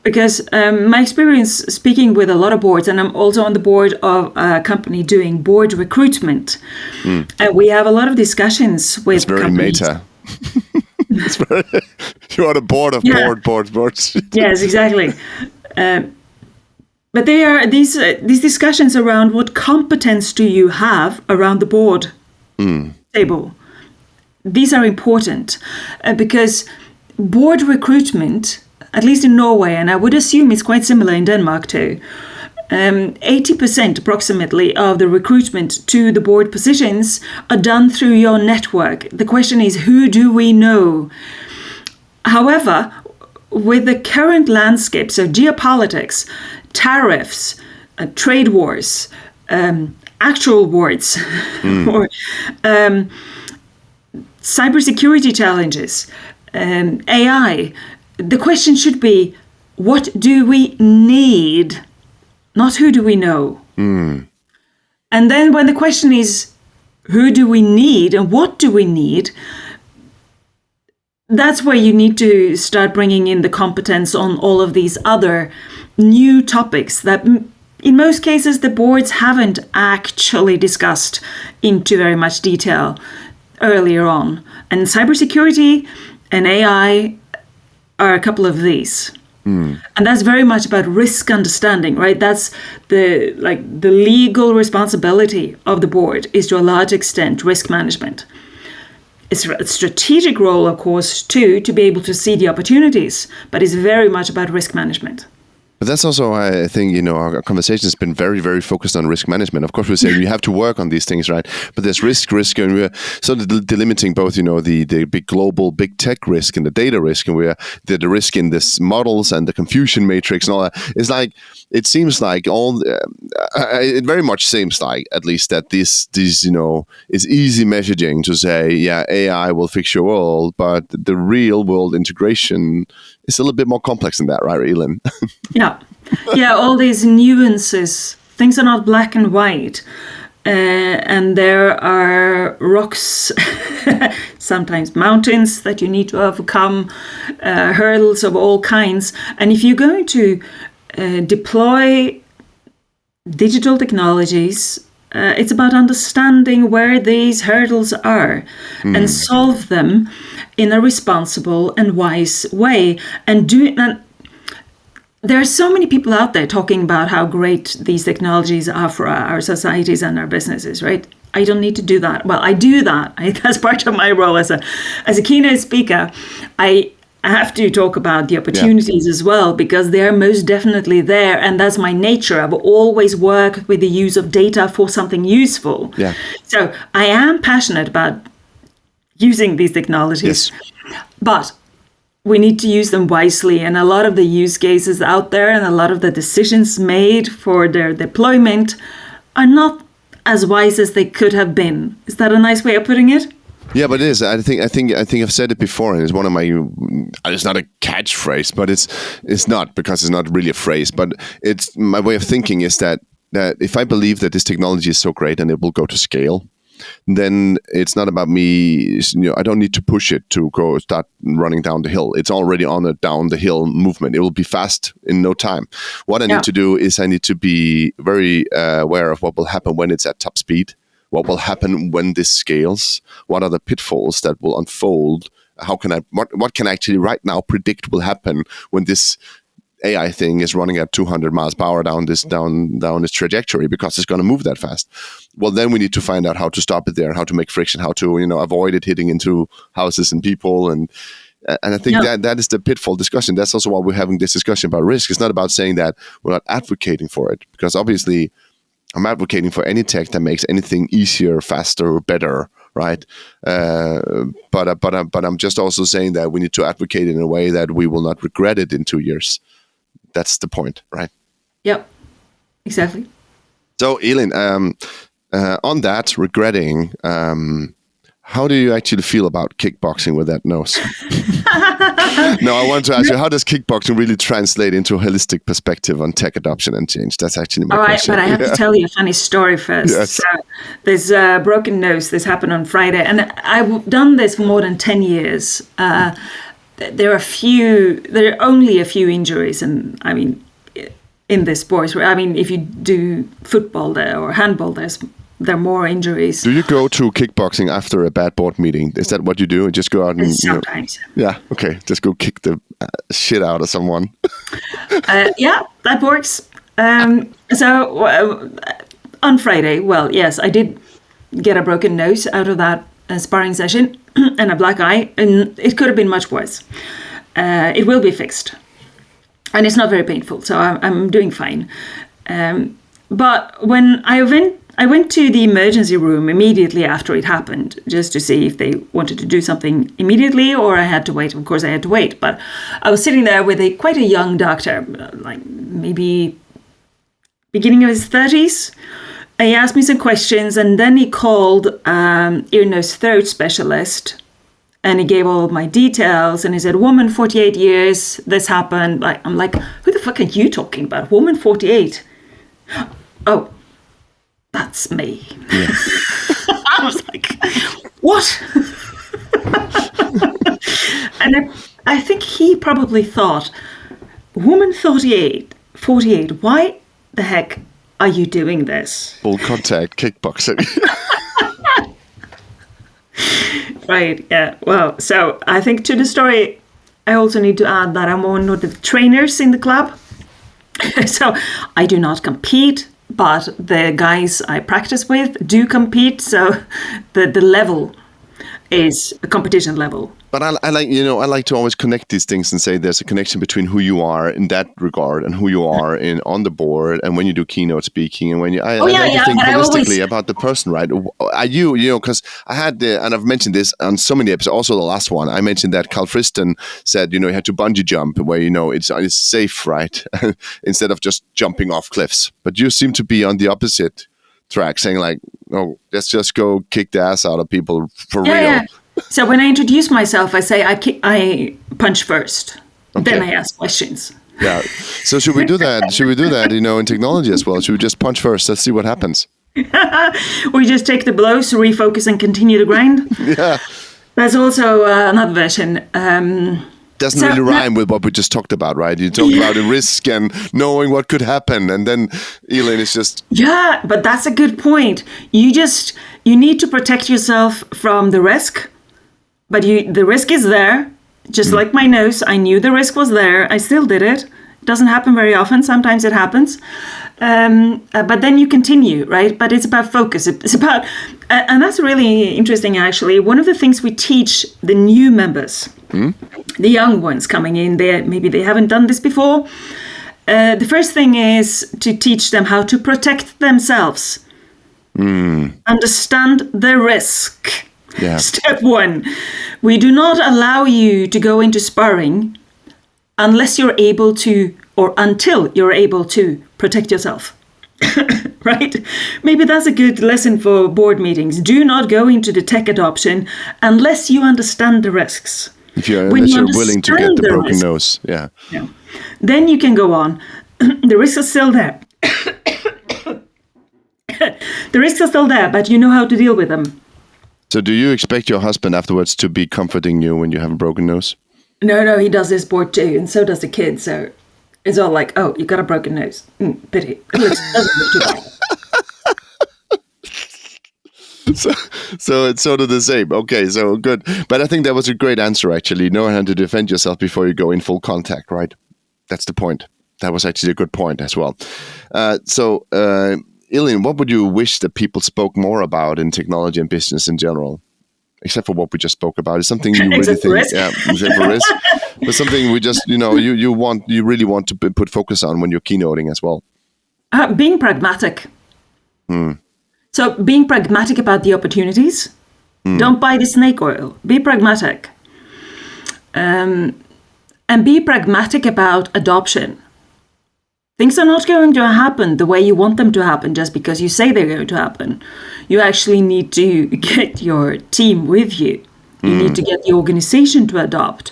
Because my experience speaking with a lot of boards, and I'm also on the board of a company doing board recruitment, and we have a lot of discussions with companies. It's very meta. You're on a board of boards. Yes, exactly. But they are these discussions around what competence do you have around the board table. These are important because board recruitment, at least in Norway, and I would assume it's quite similar in Denmark too, 80% approximately of the recruitment to the board positions are done through your network. The question is, who do we know? However, with the current landscape, so geopolitics, tariffs, trade wars, actual wars, or cybersecurity challenges, AI, the question should be, what do we need? Not who do we know? And then when the question is, who do we need and what do we need? That's where you need to start bringing in the competence on all of these other new topics that in most cases the boards haven't actually discussed into very much detail earlier on. And cybersecurity and AI are a couple of these. And that's very much about risk understanding, right? That's the legal responsibility of the board is to a large extent risk management. It's a strategic role, of course, too, to be able to see the opportunities, but it's very much about risk management. But that's also, I think, our conversation has been very, very focused on risk management. Of course, we're saying you have to work on these things, right? But there's risk, and we're sort of delimiting both, the big global, big tech risk and the data risk, and we're the risk in this models and the confusion matrix and all that. It's like, it seems like it very much seems like, at least, that this is easy messaging to say, yeah, AI will fix your world, but the real world integration is a little bit more complex than that, right, Elin? Yeah, all these nuances. Things are not black and white. And there are rocks, sometimes mountains that you need to overcome, hurdles of all kinds. And if you're going to deploy digital technologies, it's about understanding where these hurdles are and solve them in a responsible and wise way. And there are so many people out there talking about how great these technologies are for our societies and our businesses, right? I don't need to do that. Well, I do that. That's part of my role as a keynote speaker. I have to talk about the opportunities as well, because they're most definitely there. And that's my nature. I've always worked with the use of data for something useful. Yeah. So I am passionate about using these technologies, but we need to use them wisely. And a lot of the use cases out there and a lot of the decisions made for their deployment are not as wise as they could have been. Is that a nice way of putting it? Yeah, but it is. I think I've said it before, and it's one of my. It's not a catchphrase, but it's not, because it's not really a phrase. But it's my way of thinking is that if I believe that this technology is so great and it will go to scale, then it's not about me. I don't need to push it to go start running down the hill. It's already on a down the hill movement. It will be fast in no time. What I need to do is I need to be very aware of what will happen when it's at top speed. What will happen when this scales? What are the pitfalls that will unfold? How can what can I actually right now predict will happen when this AI thing is running at 200 miles per hour down this trajectory, because it's going to move that fast? Well, then we need to find out how to stop it there, how to make friction, how to avoid it hitting into houses and people, and I think that is the pitfall discussion. That's also why we're having this discussion about risk. It's not about saying that we're not advocating for it, because obviously I'm advocating for any tech that makes anything easier, faster, better, right? But I'm just also saying that we need to advocate in a way that we will not regret it in 2 years. That's the point, right? Yep, exactly. So, Elin, On that, regretting, how do you actually feel about kickboxing with that nose? No, I want to ask you, how does kickboxing really translate into a holistic perspective on tech adoption and change? That's actually my question. But I have to tell you a funny story first. Yes. So there's a broken nose. This happened on Friday. And I've done this for more than 10 years. There are only a few injuries. And I mean, in this sport, I mean, if you do football there or handball, there are more injuries. Do you go to kickboxing after a bad board meeting? Is that what you do? Just go out and sometimes? Yeah. Okay. Just go kick the shit out of someone. Yeah, that works. So on Friday, well, yes, I did get a broken nose out of that sparring session and a black eye, and it could have been much worse. It will be fixed, and it's not very painful, so I'm doing fine. But when I went to the emergency room immediately after it happened, just to see if they wanted to do something immediately or I had to wait. Of course, I had to wait. But I was sitting there with quite a young doctor, like maybe beginning of his 30s. He asked me some questions, and then he called ear, nose, throat specialist, and he gave all of my details. And he said, woman, 48 years, this happened. I'm like, who the fuck are you talking about? Woman, 48? Oh, that's me. Yeah. I was like, what? And I think he probably thought, woman 48, why the heck are you doing this? Full contact kickboxing. Right, yeah. Well, so I think to the story, I also need to add that I'm one of the trainers in the club. So I do not compete, but the guys I practice with do compete. So the level is a competition level. But I like to always connect these things and say there's a connection between who you are in that regard and who you are on the board and when you do keynote speaking and when you I like to think holistically about the person, right? Are you because I had and I've mentioned this on so many episodes. Also, the last one I mentioned that Carl Friston said he had to bungee jump where it's safe, right, instead of just jumping off cliffs. But you seem to be on the opposite track, saying like, oh, let's just go kick the ass out of people for real. Yeah. So when I introduce myself, I say I punch first. Okay. Then I ask questions. Yeah. So should we do that? Should we do that, in technology as well? Should we just punch first? Let's see what happens. We just take the blows, refocus, and continue to grind? Yeah. That's also another version. Doesn't really rhyme with what we just talked about, right? You talked about the risk and knowing what could happen, and then Elin is just... Yeah, but that's a good point. You need to protect yourself from the risk, but the risk is there. Just like my nose, I knew the risk was there. I still did it. It doesn't happen very often. Sometimes it happens. But then you continue, right? But it's about focus. It's about... and that's really interesting, actually. One of the things we teach the new members... The young ones coming in, maybe they haven't done this before. The first thing is to teach them how to protect themselves. Understand the risk. Yeah. Step 1. We do not allow you to go into sparring unless you're able to, or until you're able to protect yourself. Right? Maybe that's a good lesson for board meetings. Do not go into the tech adoption unless you understand the risks. Unless you're willing to get the broken nose. Yeah. Then you can go on. The risks are still there. The risks are still there, but you know how to deal with them. So do you expect your husband afterwards to be comforting you when you have a broken nose? No, he does this board too, and so does the kid. So it's all like, oh, you got a broken nose. Pity. It doesn't look too bad. So it's sort of the same. Okay, so good. But I think that was a great answer, actually. Know how to defend yourself before you go in full contact, right? That's the point. That was actually a good point as well. Elin, what would you wish that people spoke more about in technology and business in general? Except for what we just spoke about. Is something you really think... Risk. Yeah, except for risk. But something we just, you really want to put focus on when you're keynoting as well. Being pragmatic. So being pragmatic about the opportunities. Don't buy the snake oil. Be pragmatic. And be pragmatic about adoption. Things are not going to happen the way you want them to happen just because you say they're going to happen. You actually need to get your team with you. You need to get the organization to adopt.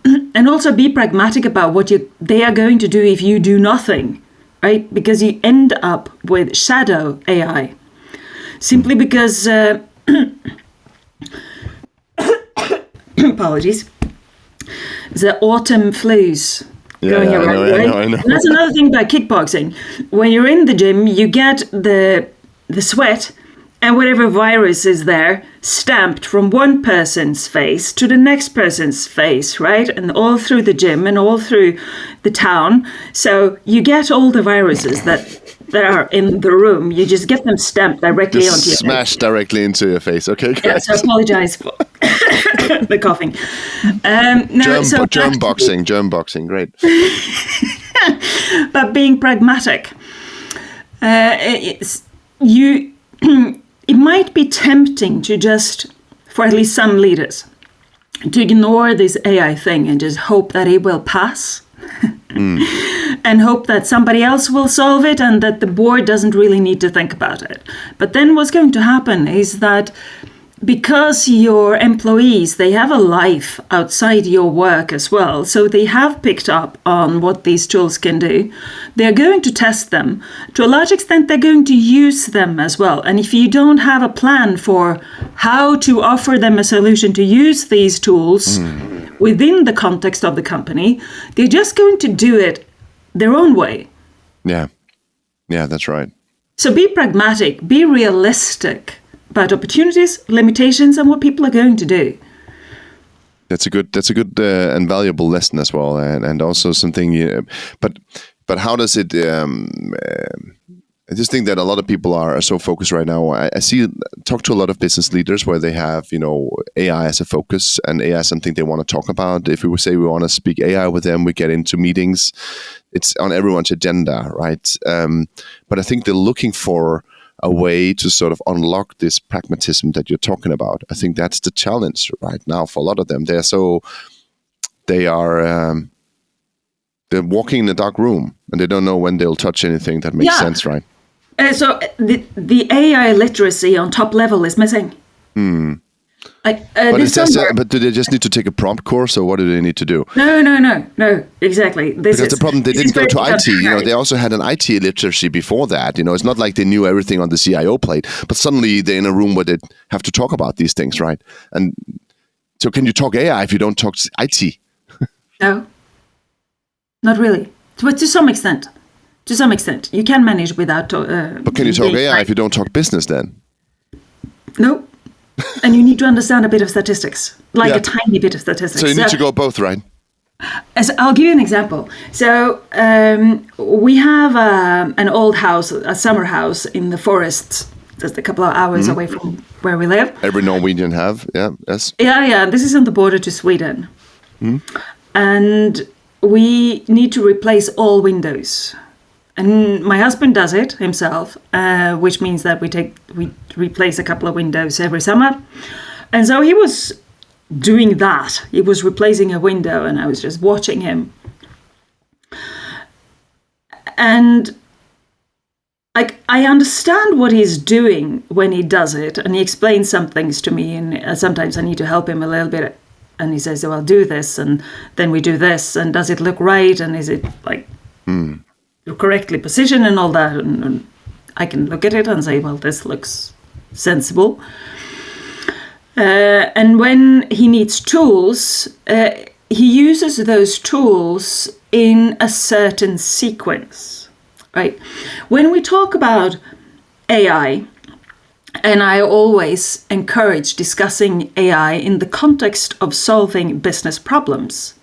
And also be pragmatic about what they are going to do if you do nothing, right? Because you end up with shadow AI. Simply because, apologies, the autumn flus going around, right? I know. And that's another thing about kickboxing. When you're in the gym, you get the sweat and whatever virus is there stamped from one person's face to the next person's face, right? And all through the gym and all through the town. So you get all the viruses that are in the room. You just get them stamped directly onto your smashed directly into your face. Okay, great. Yeah, so I apologize for the coughing. Germ boxing, great. But being pragmatic, it might be tempting to just, for at least some leaders, to ignore this AI thing and just hope that it will pass. And hope that somebody else will solve it and that the board doesn't really need to think about it. But then what's going to happen is that because your employees, they have a life outside your work as well, so they have picked up on what these tools can do. They're going to test them. To a large extent, they're going to use them as well. And if you don't have a plan for how to offer them a solution to use these tools within the context of the company, they're just going to do it their own way. Yeah, that's right. So be pragmatic, be realistic about opportunities, limitations, and what people are going to do. That's a good and valuable lesson as well, and also something. But how does it? I just think that a lot of people are so focused right now. I talk to a lot of business leaders where they have AI as a focus, and AI is something they want to talk about. If we would say we want to speak AI with them, we get into meetings. It's on everyone's agenda, right? But I think they're looking for a way to sort of unlock this pragmatism that you're talking about. I think that's the challenge right now for a lot of them. They're walking in a dark room and they don't know when they'll touch anything that makes sense, right? So the AI literacy on top level is missing. But do they just need to take a prompt course, or what do they need to do? No, exactly. Because the problem, they didn't go to IT. They also had an IT literacy before that. It's not like they knew everything on the CIO plate, but suddenly they're in a room where they have to talk about these things, right? And so can you talk AI if you don't talk IT? No, not really. But to some extent. You can manage without... but can you talk AI if you don't talk business then? No. And you need to understand a bit of statistics, a tiny bit of statistics. So you need to go both, right? I'll give you an example. So we have an old house, a summer house in the forest, just a couple of hours away from where we live. Every Norwegian have, yes. Yeah. This is on the border to Sweden. And we need to replace all windows. And my husband does it himself, which means that we replace a couple of windows every summer. And so he was doing that. He was replacing a window and I was just watching him. And I understand what he's doing when he does it. And he explains some things to me, and sometimes I need to help him a little bit. And he says, well, do this, and then we do this, and does it look right? And is it correctly positioned and all that? And I can look at it and say, well, this looks sensible. And when he needs tools, he uses those tools in a certain sequence, right? When we talk about AI, and I always encourage discussing AI in the context of solving business problems.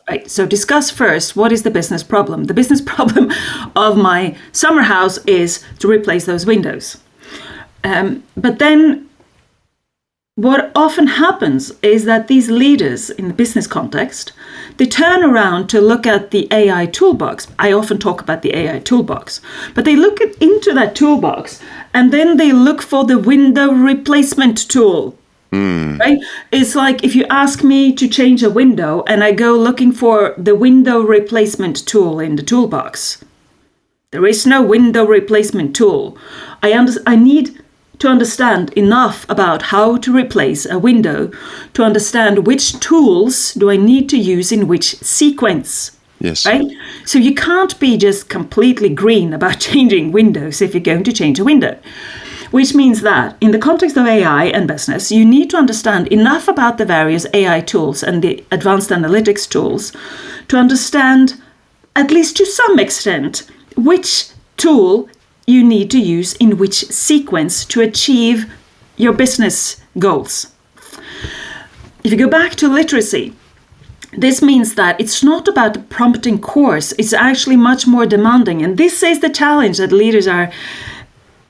Right. So discuss first, what is the business problem? The business problem of my summer house is to replace those windows. But then what often happens is that these leaders in the business context, they turn around to look at the AI toolbox. I often talk about the AI toolbox, but they look into that toolbox and then they look for the window replacement tool. Right? It's like if you ask me to change a window and I go looking for the window replacement tool in the toolbox, There is no window replacement tool. I need to understand enough about how to replace a window to understand which tools do I need to use in which sequence. Yes. Right? So you can't be just completely green about changing windows if you're going to change a window. Which means that in the context of AI and business, you need to understand enough about the various AI tools and the advanced analytics tools to understand, at least to some extent, which tool you need to use in which sequence to achieve your business goals. If you go back to literacy, this means that it's not about the prompting course, it's actually much more demanding. And this is the challenge that leaders are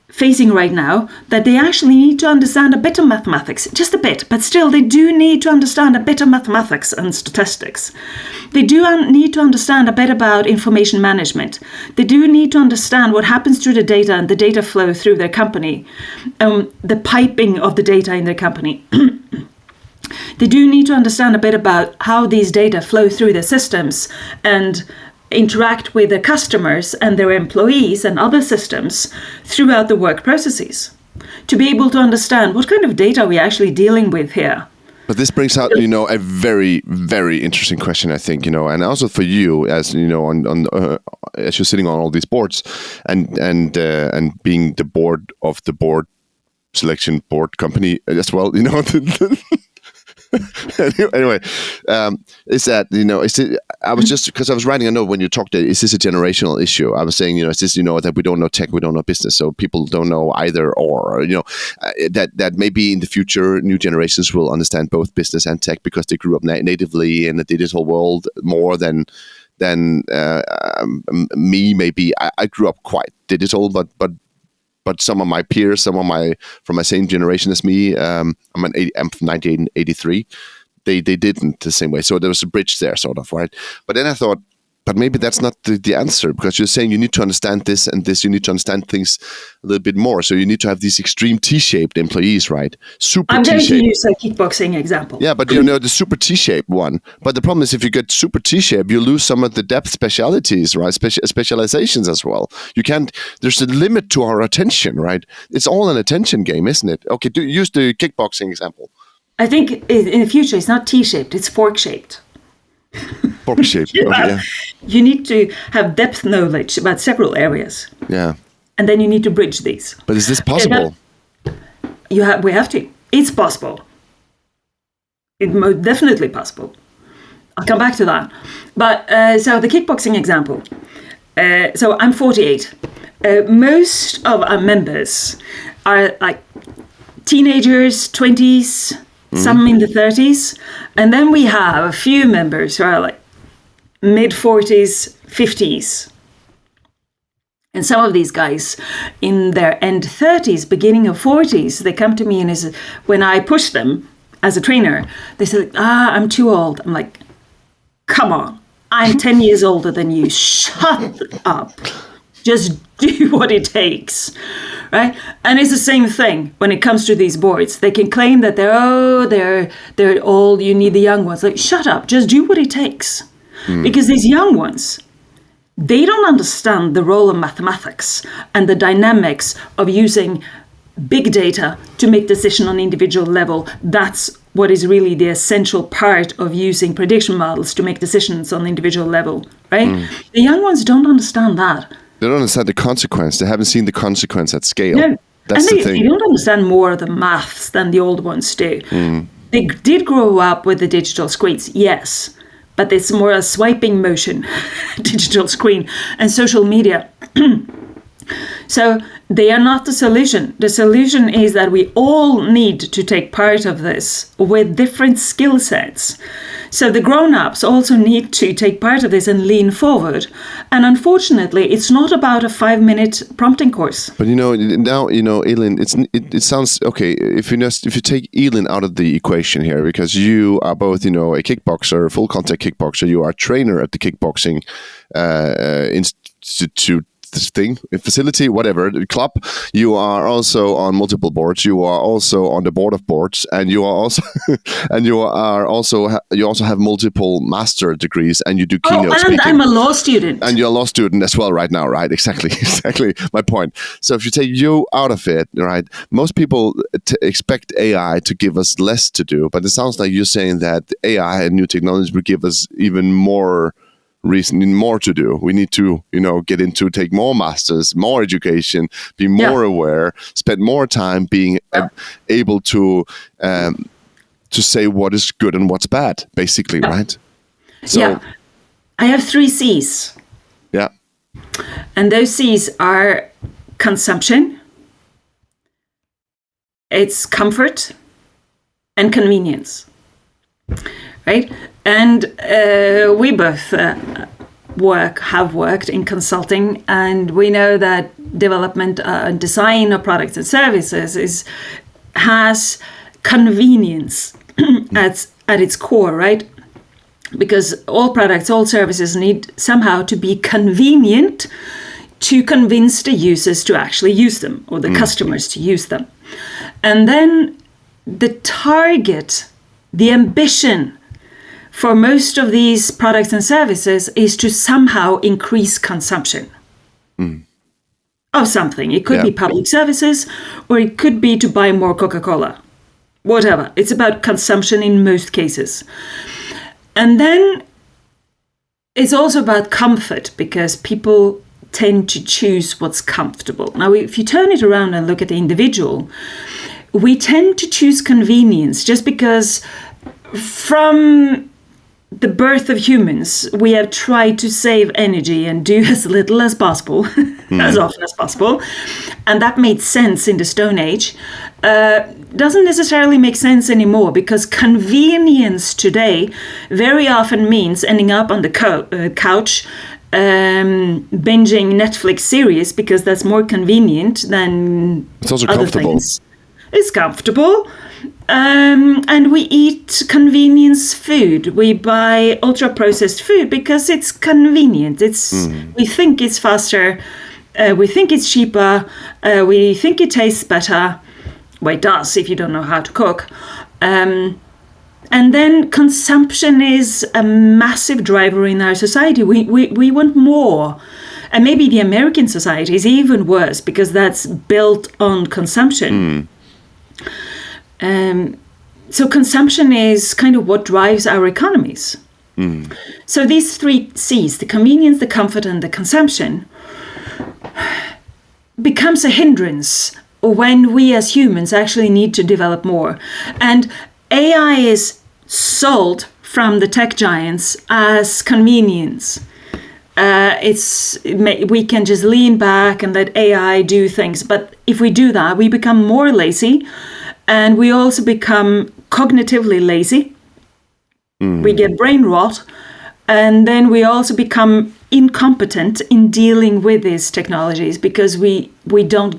facing right now, that they actually need to understand a bit of mathematics, just a bit, but still they do need to understand a bit of mathematics and statistics. They do need to understand a bit about information management. They do need to understand what happens to the data and the data flow through their company, the piping of the data in their company. They do need to understand a bit about how these data flow through the systems and interact with their customers and their employees and other systems throughout the work processes, to be able to understand what kind of data are we actually dealing with here. But this brings out, a very, very interesting question, I think, and also for you, as as you're sitting on all these boards, and being the board of the board selection board company as well, Anyway, is that, I was just, because I was writing a note when you talked, is this a generational issue? I was saying, is this, that we don't know tech, we don't know business, so people don't know either or, that maybe in the future, new generations will understand both business and tech because they grew up natively in the digital world more than me, maybe. I grew up quite digital, but some of my peers, from my same generation as me, I'm from 1983. They didn't the same way. So there was a bridge there, sort of, right? But then I thought, but maybe that's not the answer, because you're saying you need to understand this and this. You need to understand things a little bit more. So you need to have these extreme T-shaped employees, right? Super I'm T-shaped. going to use a kickboxing example. Yeah, but the super T-shaped one. But the problem is, if you get super T-shaped, you lose some of the depth specialities, right? Specializations as well. You can't. There's a limit to our attention, right? It's all an attention game, isn't it? Okay, use the kickboxing example. I think in the future it's not T-shaped; it's fork-shaped. Fork-shaped. Yeah. You need to have depth knowledge about several areas. Yeah. And then you need to bridge these. But is this possible? We have to. It's possible. It's most definitely possible. I'll come back to that. But so the kickboxing example. So I'm 48. Most of our members are like teenagers, 20s, some in the 30s. And then we have a few members who are like mid-40s, 50s. And some of these guys in their end 30s, beginning of 40s, they come to me and when I push them as a trainer, they say, I'm too old. I'm like, come on, I'm 10 years older than you. Shut up. Just do what it takes, right? And it's the same thing when it comes to these boards. They can claim that they're old, you need the young ones. Like, shut up, just do what it takes. Because these young ones, they don't understand the role of mathematics and the dynamics of using big data to make decisions on individual level. That's what is really the essential part of using prediction models to make decisions on individual level, right? The young ones don't understand that. They don't understand the consequence. They haven't seen the consequence at scale. No. That's and the thing. They don't understand more of the maths than the old ones do. They did grow up with the digital screens, yes, but it's more a swiping motion, digital screen, and social media. So they are not the solution. The solution is that we all need to take part of this with different skill sets. So the grown-ups also need to take part of this and lean forward. And unfortunately, it's not about a 5-minute prompting course. But now, Elin, it sounds okay if you take Elin out of the equation here, because you are both, a kickboxer, full contact kickboxer. You are a trainer at the kickboxing institute this thing, a facility, whatever, the club. You are also on multiple boards. You are also on the board of boards, and you are also you also have multiple master degrees, and you do keynote speaking. I'm a law student. And you're a law student as well right now, right? Exactly my point. So if you take you out of it, right, most people expect AI to give us less to do, but it sounds like you're saying that AI and new technology will give us even more to do. We need to, get into, take more masters, more education, be more aware, spend more time being able to say what is good and what's bad, basically, right? So, I have 3 C's. Yeah. And those C's are consumption, it's comfort, and convenience, right? And we both have worked in consulting, and we know that development and design of products and services has convenience at its core, right? Because all products, all services need somehow to be convenient to convince the users to actually use them, or the customers to use them. And then the target, the ambition for most of these products and services is to somehow increase consumption of something. It could be public services, or it could be to buy more Coca-Cola, whatever. It's about consumption in most cases. And then it's also about comfort, because people tend to choose what's comfortable. Now, if you turn it around and look at the individual, we tend to choose convenience just because from the birth of humans, we have tried to save energy and do as little as possible, as often as possible. And that made sense in the Stone Age. Doesn't necessarily make sense anymore, because convenience today very often means ending up on the couch, binging Netflix series, because that's more convenient than it's also other comfortable. Things. It's comfortable. And we eat convenience food. We buy ultra-processed food because it's convenient. We think it's faster. We think it's cheaper. We think it tastes better. Well, it does if you don't know how to cook. And then consumption is a massive driver in our society. We want more. And maybe the American society is even worse, because that's built on consumption. So consumption is kind of what drives our economies. So these 3 C's, the convenience, the comfort, and the consumption, becomes a hindrance when we as humans actually need to develop more. And AI is sold from the tech giants as convenience. We can just lean back and let AI do things. But if we do that, we become more lazy, and we also become cognitively lazy. We get brain rot, and then we also become incompetent in dealing with these technologies, because we don't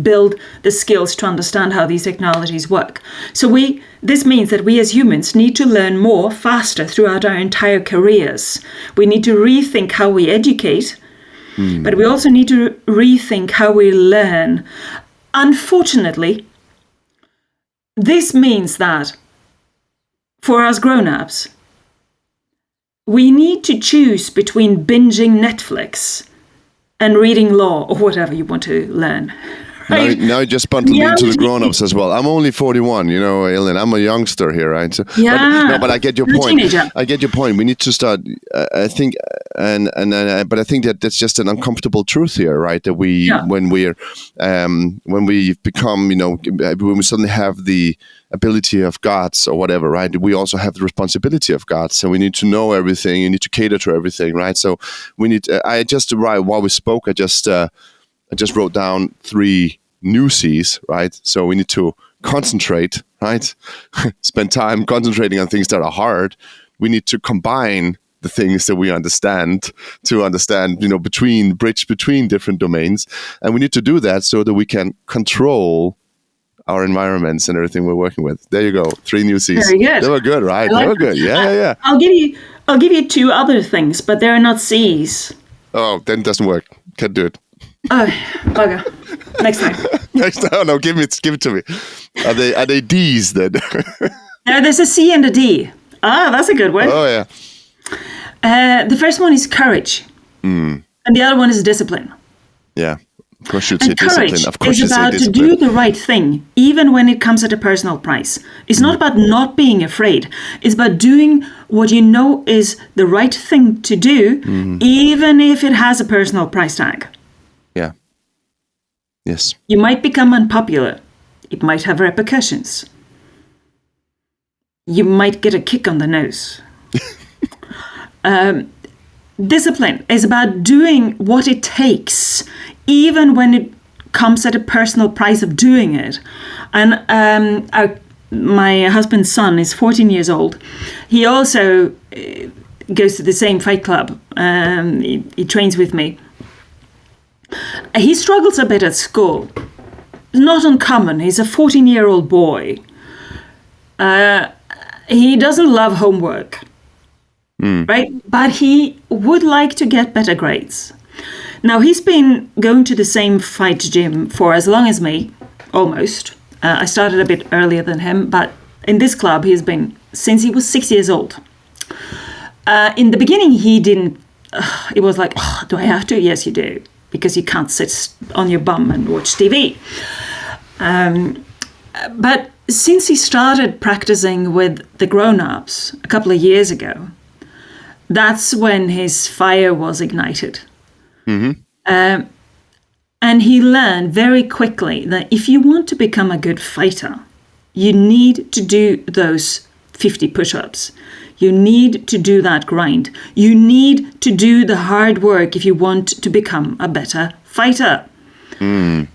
build the skills to understand how these technologies work. So this means that we as humans need to learn more faster throughout our entire careers. We need to rethink how we educate, but we also need to rethink how we learn. Unfortunately, this means that for us grown-ups, we need to choose between binging Netflix and reading law, or whatever you want to learn. Right? Now you just bumped me into the grown-ups as well. I'm only 41, Elin. I'm a youngster here, right? So, but I get your point. I get your point. We need to start. I think, but I think that that's just an uncomfortable truth here, right? That when we become, when we suddenly have the ability of gods or whatever, right? We also have the responsibility of gods, so we need to know everything. You need to cater to everything, right? So we need. While we spoke, I just wrote down 3 new C's, right? So we need to concentrate, right? Spend time concentrating on things that are hard. We need to combine the things that we understand to understand, bridge between different domains. And we need to do that so that we can control our environments and everything we're working with. There you go. 3 new C's. Very good. They were good, right? They were good. Yeah. I'll give you 2 other things, but they're not C's. Oh, then it doesn't work. Can't do it. Oh, bugger. Next time. Next time, no, give it to me. Are they D's then? No, there's a C and a D. Ah, that's a good one. Oh yeah. The first one is courage, and the other one is discipline. Yeah, of course you'd say And courage discipline. Of course is you'd say about to discipline. do the right thing, even when it comes at a personal price. It's not about not being afraid. It's about doing what you know is the right thing to do, even if it has a personal price tag. Yeah. Yes. You might become unpopular. It might have repercussions. You might get a kick on the nose. Discipline is about doing what it takes, even when it comes at a personal price of doing it. And my husband's son is 14 years old. He also goes to the same fight club. He trains with me. He struggles a bit at school. Not uncommon. He's a 14-year-old boy. He doesn't love homework. Right? But he would like to get better grades. Now, he's been going to the same fight gym for as long as me, almost. I started a bit earlier than him, but in this club, he's been since he was 6 years old. In the beginning, he didn't, it was like, oh, do I have to? Yes, you do, because you can't sit on your bum and watch TV. But since he started practicing with the grown-ups a couple of years ago, that's when his fire was ignited. And he learned very quickly that if you want to become a good fighter, you need to do those 50 push-ups. You need to do that grind. You need to do the hard work if you want to become a better fighter. And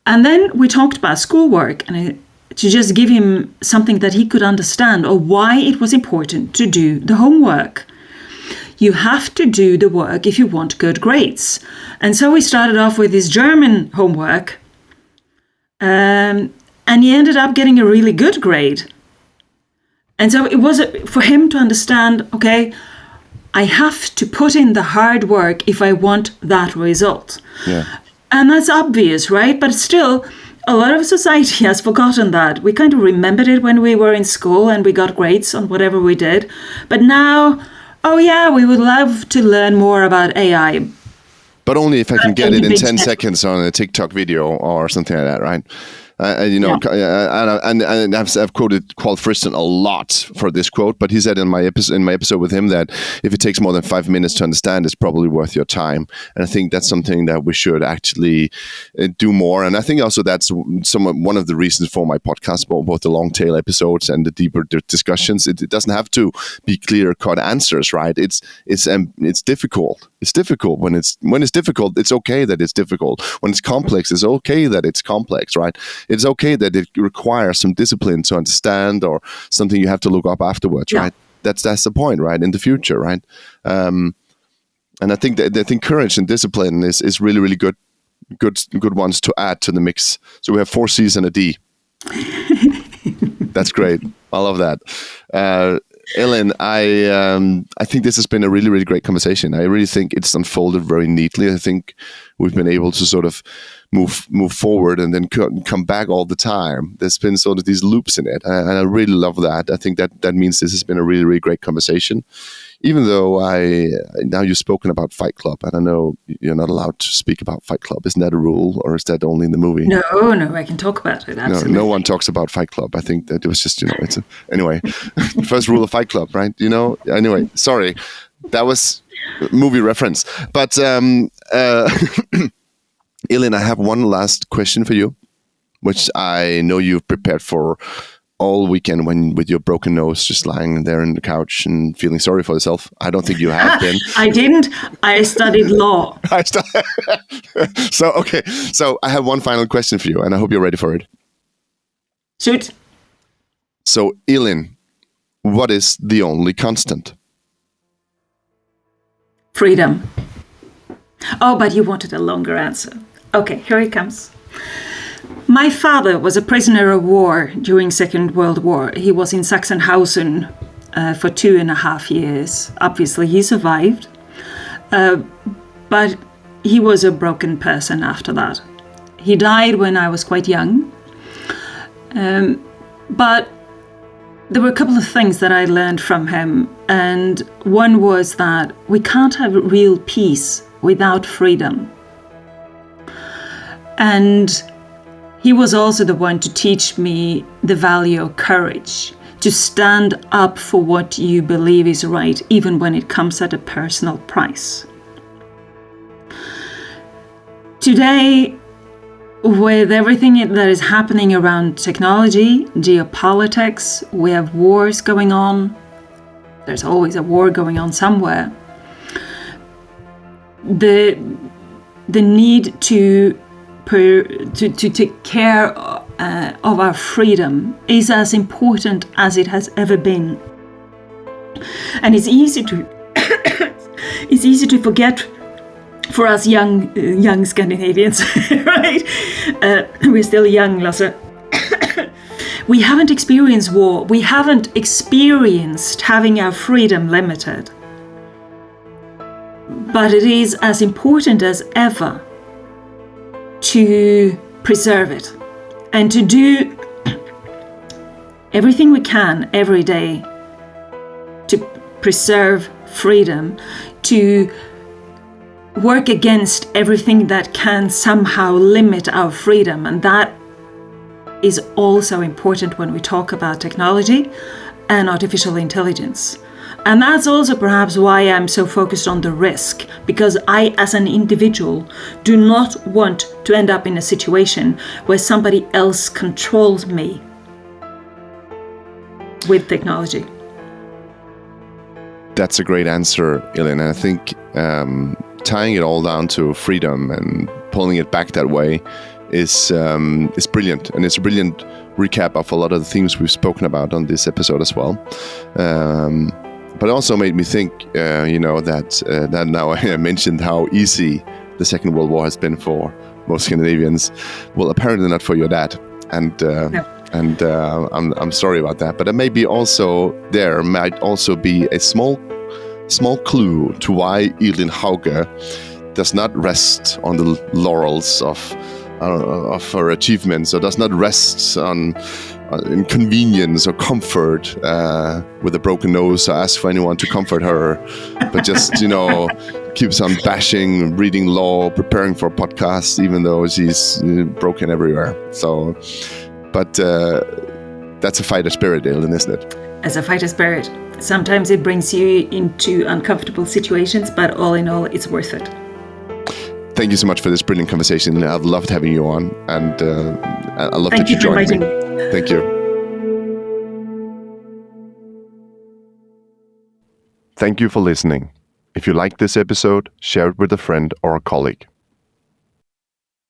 then we talked about schoolwork and to just give him something that he could understand or why it was important to do the homework. You have to do the work if you want good grades. And so we started off with his German homework. And he ended up getting a really good grade. And so it was for him to understand, okay, I have to put in the hard work if I want that result. Yeah. And that's obvious, right? But still, a lot of society has forgotten that. We kind of remembered it when we were in school and we got grades on whatever we did. But now, oh yeah, we would love to learn more about AI. But only if I can get it in 10 seconds on a TikTok video or something like that, right? And I've quoted Carl Friston a lot for this quote, but he said in my episode with him that if it takes more than 5 minutes to understand, it's probably worth your time. And I think that's something that we should actually do more. And I think also that's one of the reasons for my podcast, both the long tail episodes and the deeper discussions. It doesn't have to be clear cut answers, right? It's difficult. It's difficult when it's difficult. It's okay that it's difficult. When it's complex, it's okay that it's complex, right? It's okay that it requires some discipline to understand or something you have to look up afterwards, right? That's the point, right? In the future, right? And I think courage and discipline is really, really good ones to add to the mix. So we have 4 C's and a D. That's great. I love that. Elin, I think this has been a really, really great conversation. I really think it's unfolded very neatly. I think we've been able to sort of move forward and then come back all the time. There's been sort of these loops in it, and I really love that. I think that means this has been a really, really great conversation. Even though now you've spoken about Fight Club, and I know you're not allowed to speak about Fight Club. Isn't that a rule, or is that only in the movie? No, I can talk about it. Absolutely. No one talks about Fight Club. I think that it was just, anyway, first rule of Fight Club, right? Anyway, sorry, that was movie reference. But Elin, I have one last question for you, which I know you've prepared for all weekend with your broken nose just lying there in the couch and feeling sorry for yourself. I don't think you have been. I didn't. I studied law. So I have one final question for you, and I hope you're ready for it. Shoot. So, Elin, what is the only constant? Freedom. Oh, but you wanted a longer answer. Okay, here it comes. My father was a prisoner of war during Second World War. He was in Sachsenhausen for 2.5 years. Obviously, he survived. But he was a broken person after that. He died when I was quite young. But there were a couple of things that I learned from him. And one was that we can't have real peace without freedom. And he was also the one to teach me the value of courage, to stand up for what you believe is right, even when it comes at a personal price. Today, with everything that is happening around technology, geopolitics, we have wars going on. There's always a war going on somewhere. The need to take care of our freedom is as important as it has ever been. And it's easy to forget for us young Scandinavians, right? We're still young, Lasse. We haven't experienced war. We haven't experienced having our freedom limited. But it is as important as ever to preserve it and to do everything we can every day to preserve freedom, to work against everything that can somehow limit our freedom. And that is also important when we talk about technology and artificial intelligence. And that's also perhaps why I'm so focused on the risk, because I, as an individual, do not want to end up in a situation where somebody else controls me with technology. That's a great answer, Elin. And I think tying it all down to freedom and pulling it back that way is brilliant. And it's a brilliant recap of a lot of the themes we've spoken about on this episode as well. But it also made me think, that now I mentioned how easy the Second World War has been for most Scandinavians. Well, apparently not for your dad. And I'm sorry about that. But it may be also there might also be a small clue to why Elin Hauge does not rest on the laurels of her achievements, or does not rest on in convenience or comfort with a broken nose, or ask for anyone to comfort her, but just keeps on bashing, reading law, preparing for podcasts, even though she's broken everywhere. So, but that's a fighter spirit, Elin, isn't it? As a fighter spirit, sometimes it brings you into uncomfortable situations, but all in all, it's worth it. Thank you so much for this brilliant conversation. I've loved having you on, and I love that you joined me. Thank you. Thank you for listening. If you liked this episode, share it with a friend or a colleague.